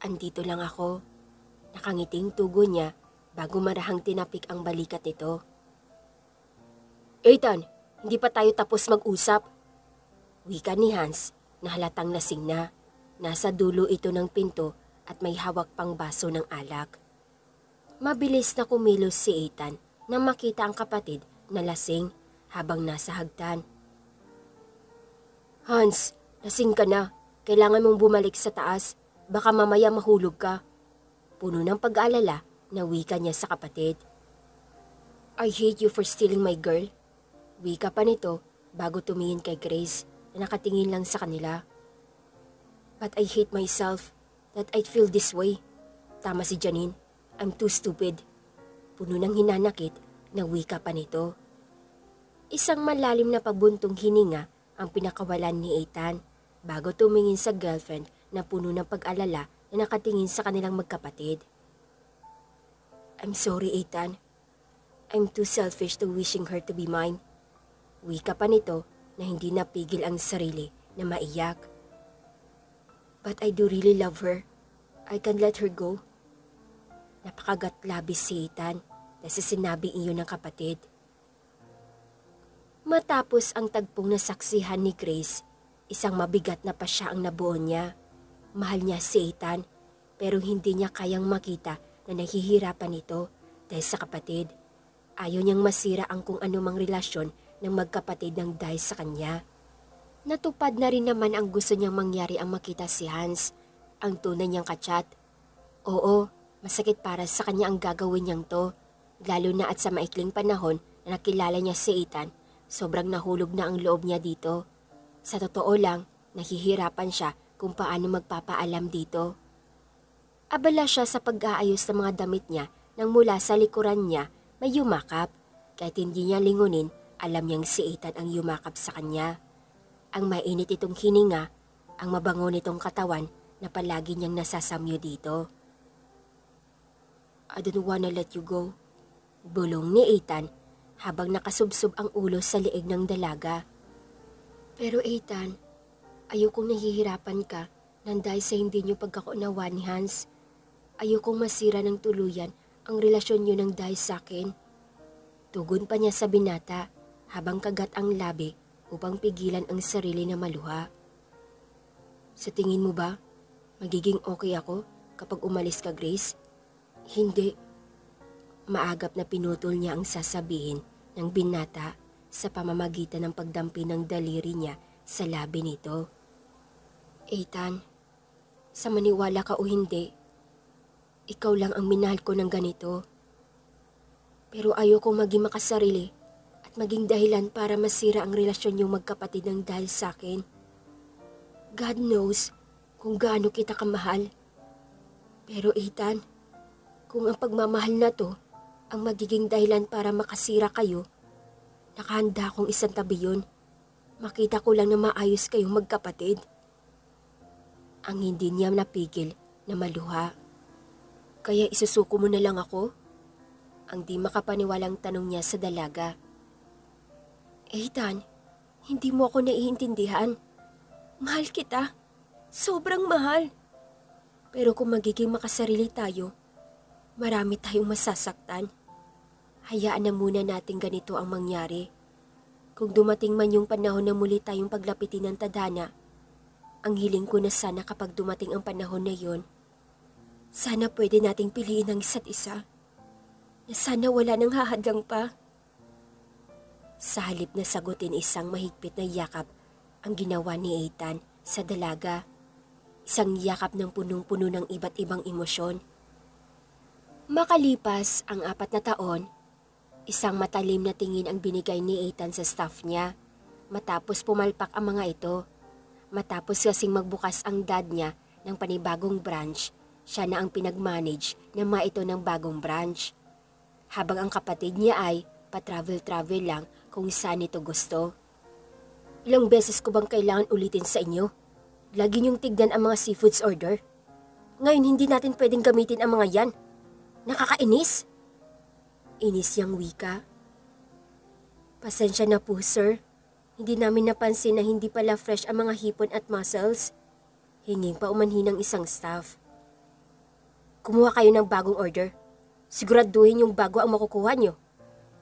[SPEAKER 1] andito lang ako. Nakangiting tugon niya bago marahang tinapik ang balikat nito. Ethan, hindi pa tayo tapos mag-usap. Wika ni Hans na halatang lasing na. Nasa dulo ito ng pinto at may hawak pang baso ng alak. Mabilis na kumilos si Ethan nang makita ang kapatid na lasing habang nasa hagdan. Hans, lasing ka na. Kailangan mong bumalik sa taas. Baka mamaya mahulog ka. Puno ng pag-aalala na wika niya sa kapatid. I hate you for stealing my girl. Wika pa nito bago tumingin kay Grace na nakatingin lang sa kanila. But I hate myself that I'd feel this way. Tama si Janine. I'm too stupid. Puno ng hinanakit na wika pa nito. Isang malalim na pagbuntong hininga ang pinakawalan ni Ethan bago tumingin sa girlfriend na puno ng pag-alala na nakatingin sa kanilang magkapatid. I'm sorry, Ethan. I'm too selfish to wishing her to be mine. Wika pa nito na hindi napigil ang sarili na maiyak. But I do really love her. I can't let her go. Napakagat labis si Ethan na sa sinabi iyon ng kapatid. Matapos ang tagpong nasaksihan ni Grace, isang mabigat na pasya ang nabuo niya. Mahal niya si Ethan pero hindi niya kayang makita na nahihirapan ito dahil sa kapatid. Ayaw niyang masira ang kung anumang relasyon ng magkapatid ng dahil sa kanya. Natupad na rin naman ang gusto niyang mangyari ang makita si Hans, ang tunay niyang kachat. Oo, masakit para sa kanya ang gagawin niyang to, lalo na at sa maikling panahon na nakilala niya si Ethan, sobrang nahulog na ang loob niya dito. Sa totoo lang, nahihirapan siya kung paano magpapaalam dito. Abala siya sa pag-aayos ng mga damit niya nang mula sa likuran niya may yumakap. Kahit hindi niya lingunin, alam niyang si Ethan ang yumakap sa kanya. Ang mainit itong hininga, ang mabango nitong katawan na palagi niyang nasasamyo dito. I don't wanna let you go, bulong ni Ethan habang nakasubsob ang ulo sa liig ng dalaga. Pero Ethan, ayokong nahihirapan ka nang dahil sa hindi niyo pagkakaunawa ni Hans. Ayokong masira ng tuluyan ang relasyon niyo ng dahil sa akin. Tugon pa niya sa binata habang kagat ang labi upang pigilan ang sarili na maluha. Sa tingin mo ba, magiging okay ako kapag umalis ka, Grace? Hindi. Maagap na pinutol niya ang sasabihin ng binata sa pamamagitan ng pagdampi ng daliri niya sa labi nito. Ethan, sa maniwala ka o hindi, ikaw lang ang minahal ko ng ganito. Pero ayoko maging makasarili at maging dahilan para masira ang relasyon niyong magkapatid ng dahil sa akin. God knows kung gaano kita kamahal. Pero Ethan, kung ang pagmamahal na to ang magiging dahilan para makasira kayo, nakahanda akong isang tabi yun. Makita ko lang na maayos kayong magkapatid. Ang hindi niya napigil na maluha. Kaya isusuko mo na lang ako? Ang di makapaniwalang tanong niya sa dalaga. Ethan, hindi mo ako naiintindihan. Mahal kita. Sobrang mahal. Pero kung magiging makasarili tayo, marami tayong masasaktan. Hayaan na muna natin ganito ang mangyari. Kung dumating man yung panahon na muli tayong paglapitin ng tadhana, ang hiling ko na sana kapag dumating ang panahon na yon, sana pwede nating piliin ang isa't isa. Na sana wala nang hahadlang pa. Sa halip na sagutin isang mahigpit na yakap ang ginawa ni Ethan sa dalaga. Isang yakap ng punong-puno ng iba't ibang emosyon. Makalipas ang 4 na taon, isang matalim na tingin ang binigay ni Ethan sa staff niya matapos pumalpak ang mga ito. Matapos kasing magbukas ang dad niya ng panibagong branch, siya na ang pinag-manage ng mga ito ng bagong branch. Habang ang kapatid niya ay pa-travel-travel lang kung saan ito gusto. Ilang beses ko bang kailangan ulitin sa inyo? Lagi niyong tignan ang mga seafoods order. Ngayon hindi natin pwedeng gamitin ang mga yan. Nakakainis. Inis yang wika. Pasensya na po, sir. Hindi namin napansin na hindi pala fresh ang mga hipon at mussels. Hinging pa umanhin ng isang staff. Kumuha kayo ng bagong order. Siguraduhin yung bago ang makukuha nyo.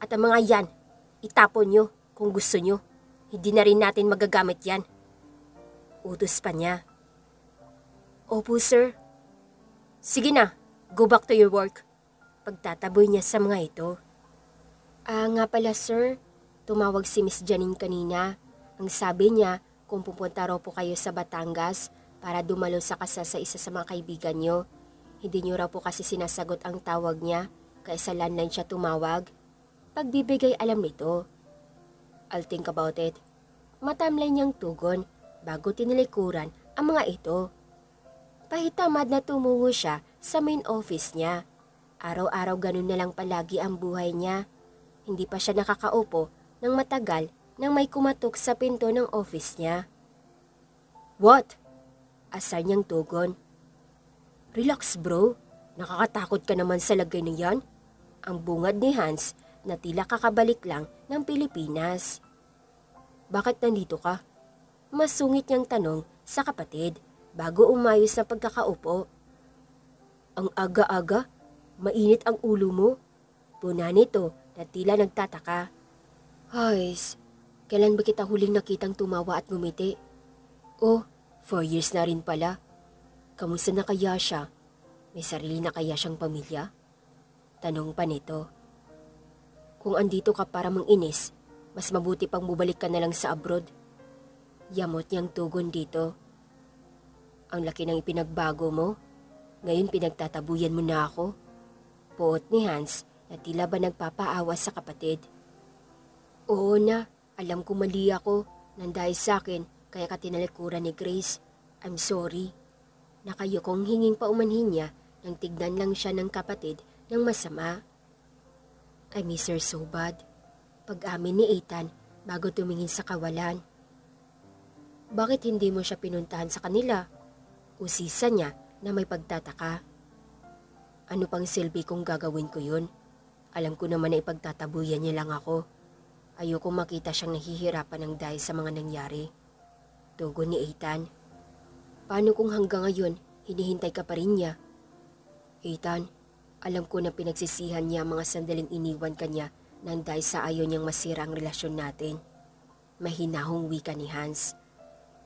[SPEAKER 1] At ang mga yan, itapon nyo kung gusto nyo. Hindi na rin natin magagamit yan. Utos pa niya. Opo, sir. Sige na, go back to your work. Pagtataboy niya sa mga ito. Nga pala, sir. Tumawag si Miss Janine kanina. Ang sabi niya, kung pupunta raw po kayo sa Batangas para dumalo sa kasal sa isa sa mga kaibigan nyo. Hindi niyo raw po kasi sinasagot ang tawag niya, kaya sa landline siya tumawag. Pagbibigay alam nito. I'll think about it. Matamlay niyang tugon bago tinilikuran ang mga ito. Pahitamad na tumungo siya sa main office niya. Araw-araw ganun na lang palagi ang buhay niya. Hindi pa siya nakakaupo ng matagal nang may kumatok sa pinto ng office niya. "What?" Asar niyang tugon. "Relax bro, nakakatakot ka naman sa lagay na yan." Ang bungad ni Hans na tila kakabalik lang ng Pilipinas. "Bakit nandito ka?" Masungit niyang tanong sa kapatid bago umayos na pagkakaupo. "Ang aga-aga, mainit ang ulo mo." Puna nito na tila nagtataka. "Hays, kailan ba kita huling nakitang tumawa at ngumiti?" "Oh, 4 years na rin pala. Kamusta na kaya siya? May sarili na kaya siyang pamilya?" Tanong pa nito. "Kung andito ka para manginis, mas mabuti pang bumalik ka na lang sa abroad." Yamot niyang tugon dito. "Ang laki ng ipinagbago mo. Ngayon pinagtatabuyan mo na ako." Puot ni Hans na tila ba nagpapaawa sa kapatid. "Oo na, alam ko mali ako. Nandahil sa akin kaya ka tinalikuran ni Grace. I'm sorry." Nakayukong hinging paumanhin niya nang tignan lang siya ng kapatid ng masama. "I miss her so bad." Pag-amin ni Ethan bago tumingin sa kawalan. "Bakit hindi mo siya pinuntahan sa kanila?" Usisa niya na may pagtataka. "Ano pang silbi kung gagawin ko yun? Alam ko naman na ipagtatabuyan niya lang ako. Ayokong makita siyang nahihirapan ng dahil sa mga nangyari." Tugon ni Ethan. "Paano kung hanggang ngayon hinihintay ka pa rin niya?" "Ethan, alam ko na pinagsisihan niya ang mga sandaling iniwan kanya nang dahil sa ayaw niyang masira ang relasyon natin." Mahinahong wika ni Hans.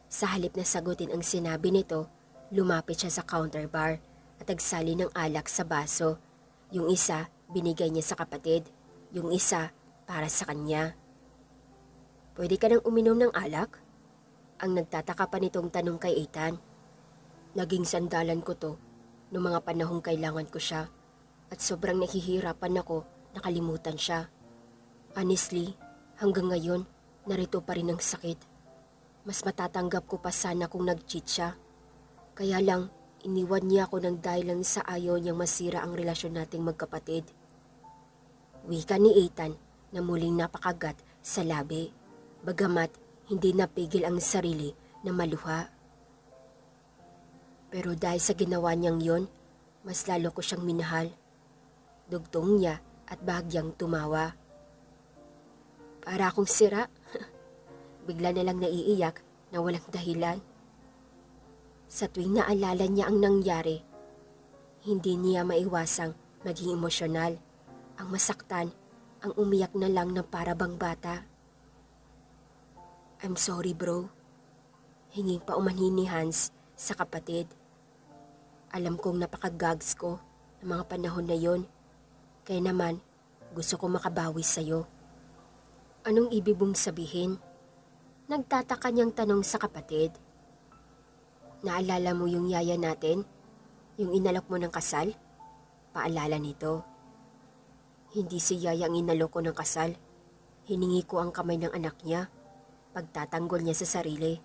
[SPEAKER 1] Sa halip na sagutin ang sinabi nito, lumapit siya sa counter bar at nagsali ng alak sa baso. Yung isa, binigay niya sa kapatid. Yung isa, para sa kanya. "Pwede ka nang uminom ng alak?" Ang nagtataka pa nitong tanong kay Ethan. "Naging sandalan ko to noong mga panahong kailangan ko siya at sobrang nahihirapan ako nakalimutan siya. Honestly, hanggang ngayon, narito pa rin ang sakit. Mas matatanggap ko pa sana kung nag-cheat siya. Kaya lang, iniwan niya ako ng dahil lang sa ayaw niyang masira ang relasyon nating magkapatid." Wika ni Ethan na muling napakagat sa labi, bagamat hindi napigil ang sarili na maluha. "Pero dahil sa ginawa niyang yon, mas lalo ko siyang minahal." Dugtong niya at bahagyang tumawa. "Para akong sira." Bigla na lang naiiyak na walang dahilan. Sa tuwing naalala niya ang nangyari, hindi niya maiwasang maging emosyonal. Ang masaktan, ang umiyak na lang ng para bang bata. "I'm sorry bro." Hinging pa umanhin ni Hans sa kapatid. "Alam kong napakagags ko ng mga panahon na yon. Kaya naman, gusto ko makabawi sa'yo." "Anong ibig mong sabihin?" Nagtataka niyang tanong sa kapatid. "Naalala mo yung yaya natin? Yung inalok mo ng kasal?" Paalala nito. "Hindi si yaya ang inalok ko ng kasal. Hiningi ko ang kamay ng anak niya." Pagtatanggol niya sa sarili.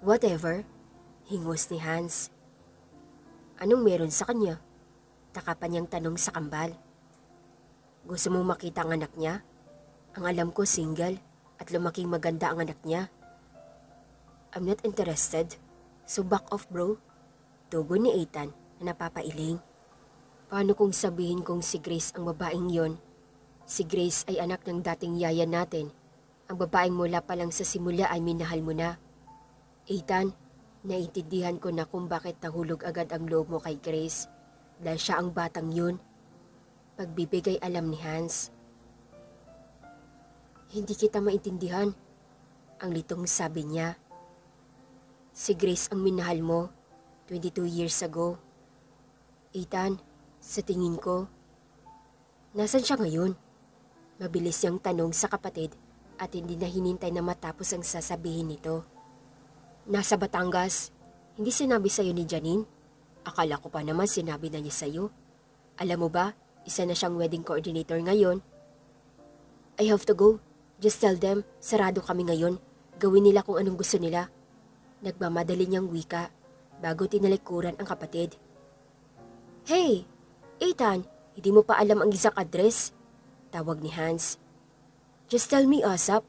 [SPEAKER 1] "Whatever," hingos ni Hans. "Anong meron sa kanya?" Takapan niyang tanong sa kambal. "Gusto mong makita ang anak niya? Ang alam ko single at lumaking maganda ang anak niya." "I'm not interested, so back off bro." Tugon ni Ethan na napapailing. "Paano kung sabihin kong si Grace ang babaeng yon? Si Grace ay anak ng dating yaya natin. Ang babaeng mula pa lang sa simula ay minahal mo na." "Ethan, naiintindihan ko na kung bakit nahulog agad ang loob mo kay Grace. Dahil siya ang batang yun." Pagbibigay alam ni Hans. "Hindi kita maintindihan." Ang litong sabi niya. "Si Grace ang minahal mo 22 years ago. Ethan, sa tingin ko, nasan siya ngayon?" Mabilis niyang tanong sa kapatid at hindi na hinintay na matapos ang sasabihin nito. "Nasa Batangas. Hindi sinabi sa'yo ni Janine? Akala ko pa naman sinabi na niya sa'yo. Alam mo ba, isa na siyang wedding coordinator ngayon." "I have to go. Just tell them, sarado kami ngayon. Gawin nila kung anong gusto nila." Nagmamadali niyang wika. bago tinalikuran ang kapatid. "Hey, Ethan, hindi mo pa alam ang exact address?" Tawag ni Hans. "Just tell me ASAP."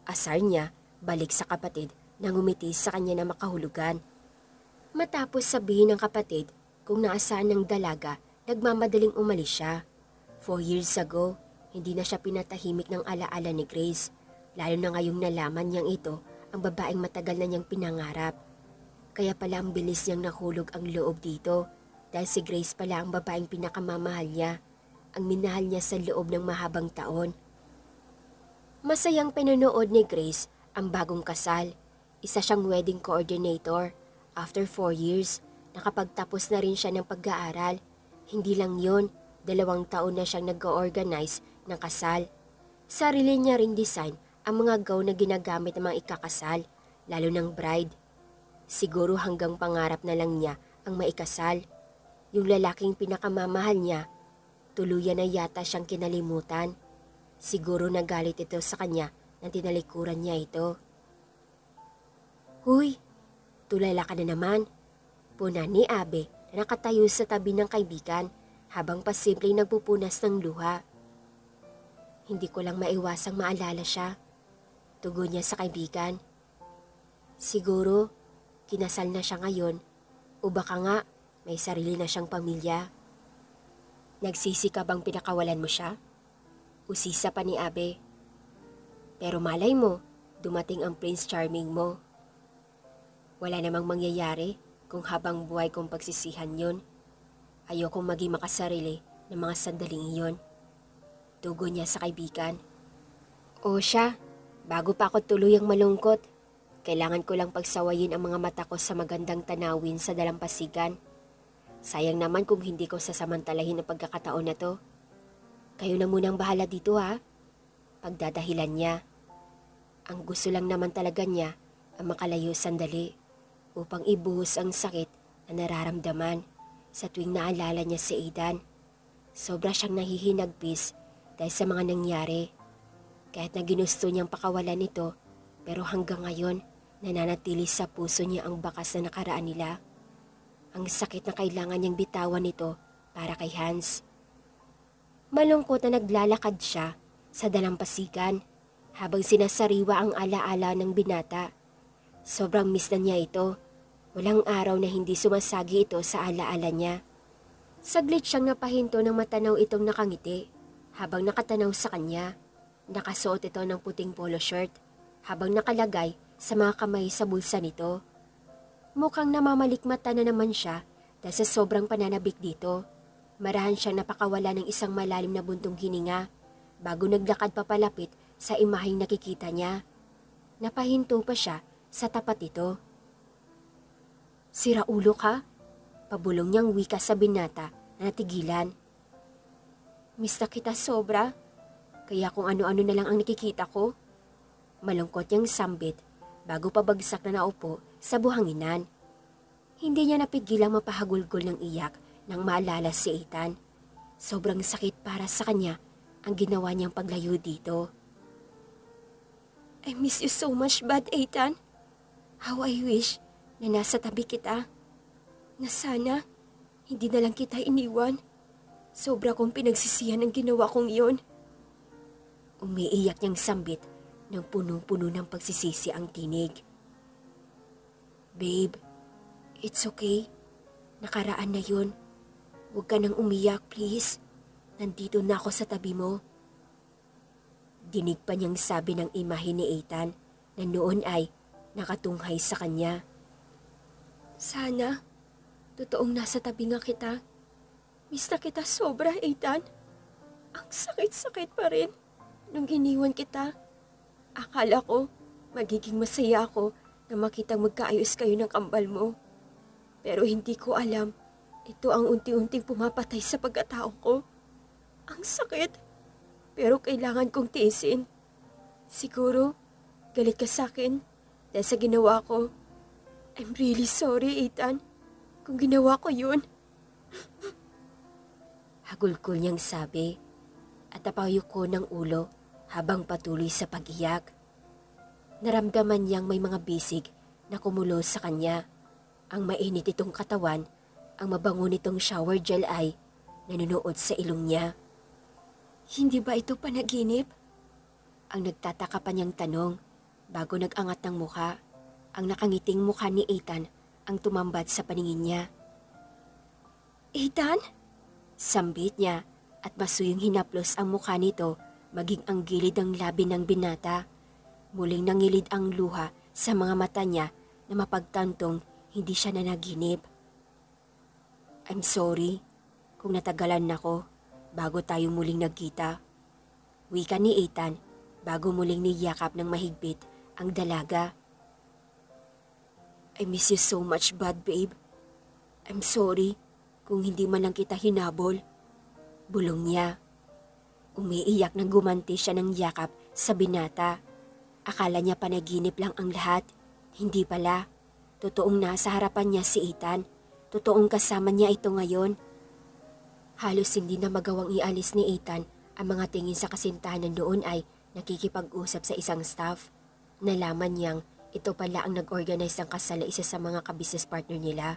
[SPEAKER 1] Asar niya balik sa kapatid na ngumiti sa kanya na makahulugan. Matapos sabihin ng kapatid kung nasaan ng dalaga, nagmamadaling umalis siya. 4 years ago, hindi na siya pinatahimik ng alaala ni Grace, lalo na ngayong nalaman niyang ito ang babaeng matagal na niyang pinangarap. Kaya pala ang bilis niyang nahulog ang loob dito, dahil si Grace pala ang babaeng pinakamamahal niya, ang minahal niya sa loob ng mahabang taon. Masayang pinanood ni Grace ang bagong kasal. Isa siyang wedding coordinator. After 4 years, nakapagtapos na rin siya ng pag-aaral. Hindi lang yon, 2 taon na siyang nag-organize ng kasal. Sarili niya ring design ang mga gown na ginagamit ng mga ikakasal, lalo ng bride. Siguro hanggang pangarap na lang niya ang maikasal. Yung lalaking pinakamamahal niya, tuluyan na yata siyang kinalimutan. Siguro nagalit ito sa kanya nang tinalikuran niya ito. "Huy, tulala ka na naman," puna ni Abe na nakatayo sa tabi ng kaibigan habang pasimpleng nagpupunas ng luha. "Hindi ko lang maiwasang maalala siya," tugon niya sa kaibigan. "Siguro, kinasal na siya ngayon o baka nga may sarili na siyang pamilya." "Nagsisi ka bang pinakawalan mo siya?" Usisa pa ni Abe. "Pero malay mo, dumating ang Prince Charming mo." "Wala namang mangyayari kung habang buhay kong pagsisihan yun. Ayokong maging makasarili ng mga sandaling iyon," tugon niya sa kaibigan. "O siya, bago pa ako tuluyang malungkot, kailangan ko lang pagsawayin ang mga mata ko sa magandang tanawin sa dalampasigan. Sayang naman kung hindi ko sasamantalahin ang pagkakataon na to. Kayo na munang bahala dito ha," pagdadahilan niya. Ang gusto lang naman talaga niya ang makalayo sandali upang ibuhos ang sakit na nararamdaman sa tuwing naalala niya si Aidan. Sobra siyang nahihinagpis dahil sa mga nangyari. Kahit na ginusto niyang pakawalan ito, pero hanggang ngayon nananatili sa puso niya ang bakas na nakaraan nila. Ang sakit na kailangan niyang bitawan ito para kay Hans. Malungkot na naglalakad siya sa dalampasigan habang sinasariwa ang alaala ng binata. Sobrang miss na niya ito. Walang araw na hindi sumasagi ito sa alaala niya. Saglit siyang napahinto ng matanaw itong nakangiti habang nakatanaw sa kanya. Nakasuot ito ng puting polo shirt habang nakalagay sa mga kamay sa bulsa nito. Mukhang namamalikmata na naman siya dahil sa sobrang pananabik dito. Marahan siyang napakawala ng isang malalim na buntong hininga bago naglakad papalapit sa imaheng nakikita niya. Napahinto pa siya sa tapat nito. "Sira ulo ka?" Pabulong niyang wika sa binata na natigilan. "Miss na kita sobra, kaya kung ano-ano na lang ang nakikita ko." Malungkot niyang sambit bago pabagsak na naupo sa buhanginan. Hindi niya napigilang mapahagulgol ng iyak nang maalala si Ethan. Sobrang sakit para sa kanya ang ginawa niyang paglayo dito. "I miss you so much, Bad Ethan. How I wish na nasa tabi kita. Na sana hindi na lang kita iniwan. Sobra kong pinagsisihan ang ginawa kong iyon." Umiiyak niyang sambit ng punong-puno ng pagsisisi ang tinig. "Babe, it's okay. Nakaraan na yun. Huwag ka nang umiyak, please. Nandito na ako sa tabi mo." Dinig pa niyang sabi ng imahe ni Ethan na noon ay nakatunghay sa kanya. "Sana, totoong nasa tabi nga kita. Miss na kita sobra, Ethan. Ang sakit-sakit pa rin nung iniwan kita. Akala ko magiging masaya ako na makitang magkaayos kayo ng kambal mo. Pero hindi ko alam, ito ang unti-unting pumapatay sa pagkatao ko. Ang sakit, pero kailangan kong tiisin. Siguro, galit ka sa akin dahil sa ginawa ko. I'm really sorry, Ethan, kung ginawa ko yun." Hagulkol niyang sabi at napayuko ng ulo habang patuloy sa pag-iyak. Naramdaman niyang may mga bisig na kumulo sa kanya. Ang mainit itong katawan, ang mabango nitong shower gel ay nanunuot sa ilong niya. Hindi ba ito panaginip? Ang nagtataka pa niyang tanong bago nag-angat ng mukha. Ang nakangiting mukha ni Ethan ang tumambad sa paningin niya. Ethan? Sambit niya at masuyong hinaplos ang mukha nito maging ang gilid ng labi ng binata. Muling nangilid ang luha sa mga mata niya na mapagtantong hindi siya nanaginip. I'm sorry kung natagalan ako bago tayo muling nagkita. Wika ni Ethan bago muling niyakap ng mahigpit ang dalaga. I miss you so much, bud, babe. I'm sorry kung hindi man lang kita hinabol. Bulong niya. Umiiyak nang gumanti siya ng yakap sa binata. Akala niya panaginip lang ang lahat. Hindi pala. Totoong nasa harapan niya si Ethan. Totoong kasama niya ito ngayon. Halos hindi na magawang ialis ni Ethan ang mga tingin sa kasintahan noon ay nakikipag-usap sa isang staff. Nalaman niyang ito pala ang nag-organize ng kasal na isa sa mga ka-business partner nila.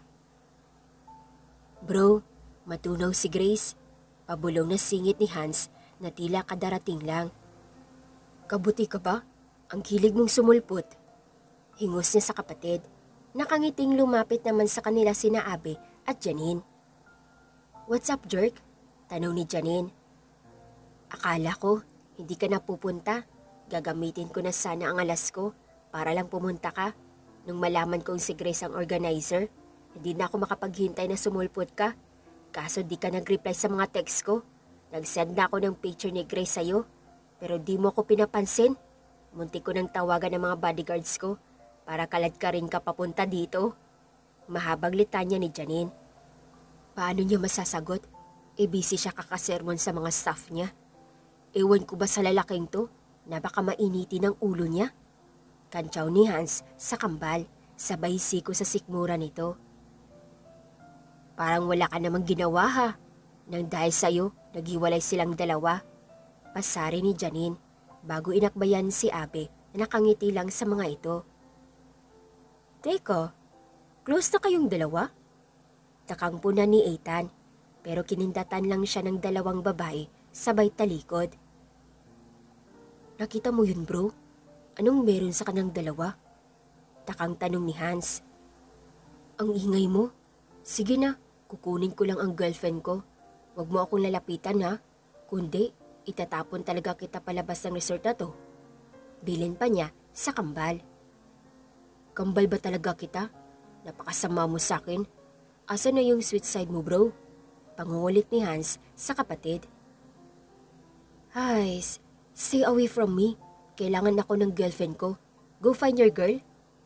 [SPEAKER 1] Bro, matunaw si Grace. Pabulong na singit ni Hans na tila kadarating lang. Kabuti ka ba? Ang kilig mong sumulpot. Hingos niya sa kapatid. Nakangiting lumapit naman sa kanila sina Abe at Janine. What's up, jerk? Tanong ni Janine. Akala ko, hindi ka na pupunta. Gagamitin ko na sana ang alas ko para lang pumunta ka. Nung malaman kong si Grace ang organizer, hindi na ako makapaghintay na sumulpot ka. Kaso di ka nag-reply sa mga text ko. Nag-send na ako ng picture ni Grace sa'yo. Pero di mo ako pinapansin. Muntik ko nang tawagan ng mga bodyguards ko para kalad ka rin ka papunta dito. Mahabang litanya ni Janine. Paano niya masasagot? Busy siya kakasermon sa mga staff niya. Ewan ko ba sa lalaking to na baka mainitin ang ulo niya? Kantsaw ni Hans sa kambal, sabay siko sa sikmura nito. Parang wala ka namang ginawa ha. Nang dahil sa'yo, naghiwalay silang dalawa. Pasari ni Janine bago inakbayan si Abe na nakangiti lang sa mga ito. Teka, close na kayong dalawa? Takang puna ni Ethan pero kinindatan lang siya ng dalawang babae sabay talikod. Nakita mo yun bro? Anong meron sa kanang dalawa? Takang tanong ni Hans. Ang ingay mo. Sige na, kukunin ko lang ang girlfriend ko. Huwag mo akong lalapitan ha. Kundi, itatapon talaga kita palabas ng resort na to. Bilin pa niya sa kambal. Kambal ba talaga kita? Napakasama mo sa akin. Asa na yung sweet side mo bro? Pangungulit ni Hans sa kapatid. Hays, stay away from me. Kailangan ako ng girlfriend ko. Go find your girl.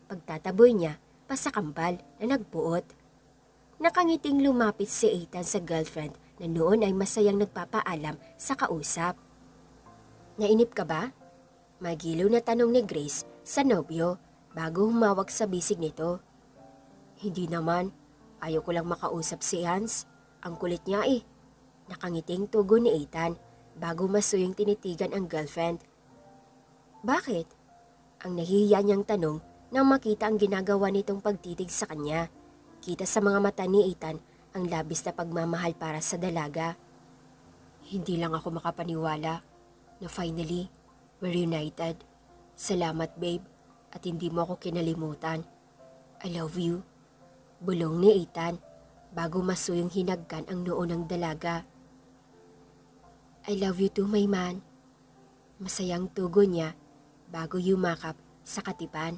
[SPEAKER 1] Pagtataboy niya pa sa kambal na nagbuot. Nakangiting lumapit si Ethan sa girlfriend na noon ay masayang nagpapaalam sa kausap. Nainip ka ba? Magiliw na tanong ni Grace sa nobyo bago humawak sa bisig nito. Hindi naman. Ayaw ko lang makausap si Hans. Ang kulit niya eh. Nakangiting tugon ni Ethan bago masuyong tinitigan ang girlfriend. Bakit? Ang nahihiya niyang tanong nang makita ang ginagawa nitong pagtitig sa kanya. Kita sa mga mata ni Ethan ang labis na pagmamahal para sa dalaga. Hindi lang ako makapaniwala na finally we're united. Salamat babe at hindi mo ako kinalimutan. I love you. Bulong ni Ethan bago masuyong hinagkan ang noo ng dalaga. I love you too my man. Masayang tugon niya bago yumakap sa katipan.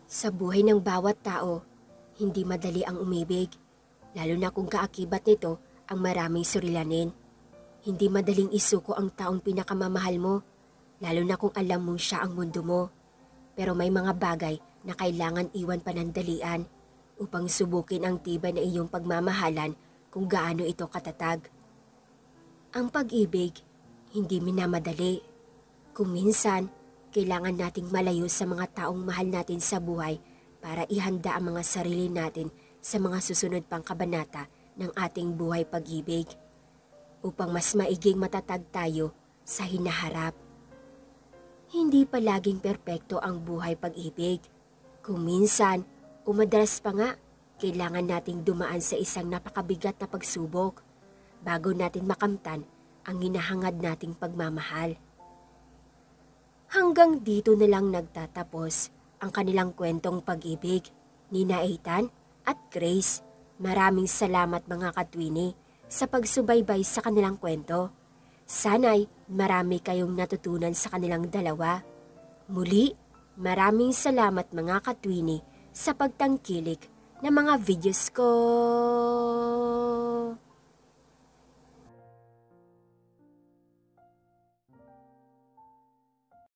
[SPEAKER 1] Sa buhay ng bawat tao, hindi madali ang umibig, lalo na kung kaakibat nito ang maraming surilanin. Hindi madaling isuko ang taong pinakamamahal mo, lalo na kung alam mong siya ang mundo mo. Pero may mga bagay na kailangan iwan panandalian upang subukin ang tibay na iyong pagmamahalan kung gaano ito katatag. Ang pag-ibig, hindi minamadali. Kung minsan, kailangan nating malayo sa mga taong mahal natin sa buhay para ihanda ang mga sarili natin sa mga susunod pang kabanata ng ating buhay pag-ibig upang mas maiging matatag tayo sa hinaharap. Hindi palaging perpekto ang buhay pag-ibig. Kung minsan, O madalas pa nga, kailangan nating dumaan sa isang napakabigat na pagsubok bago natin makamtan ang hinahangad nating pagmamahal. Hanggang dito na lang nagtatapos ang kanilang kwentong pag-ibig ni Ethan at Grace. Maraming salamat mga katwini sa pagsubaybay sa kanilang kwento. Sana'y marami kayong natutunan sa kanilang dalawa. Muli, maraming salamat mga katwini sa pagtangkilik ng mga videos ko.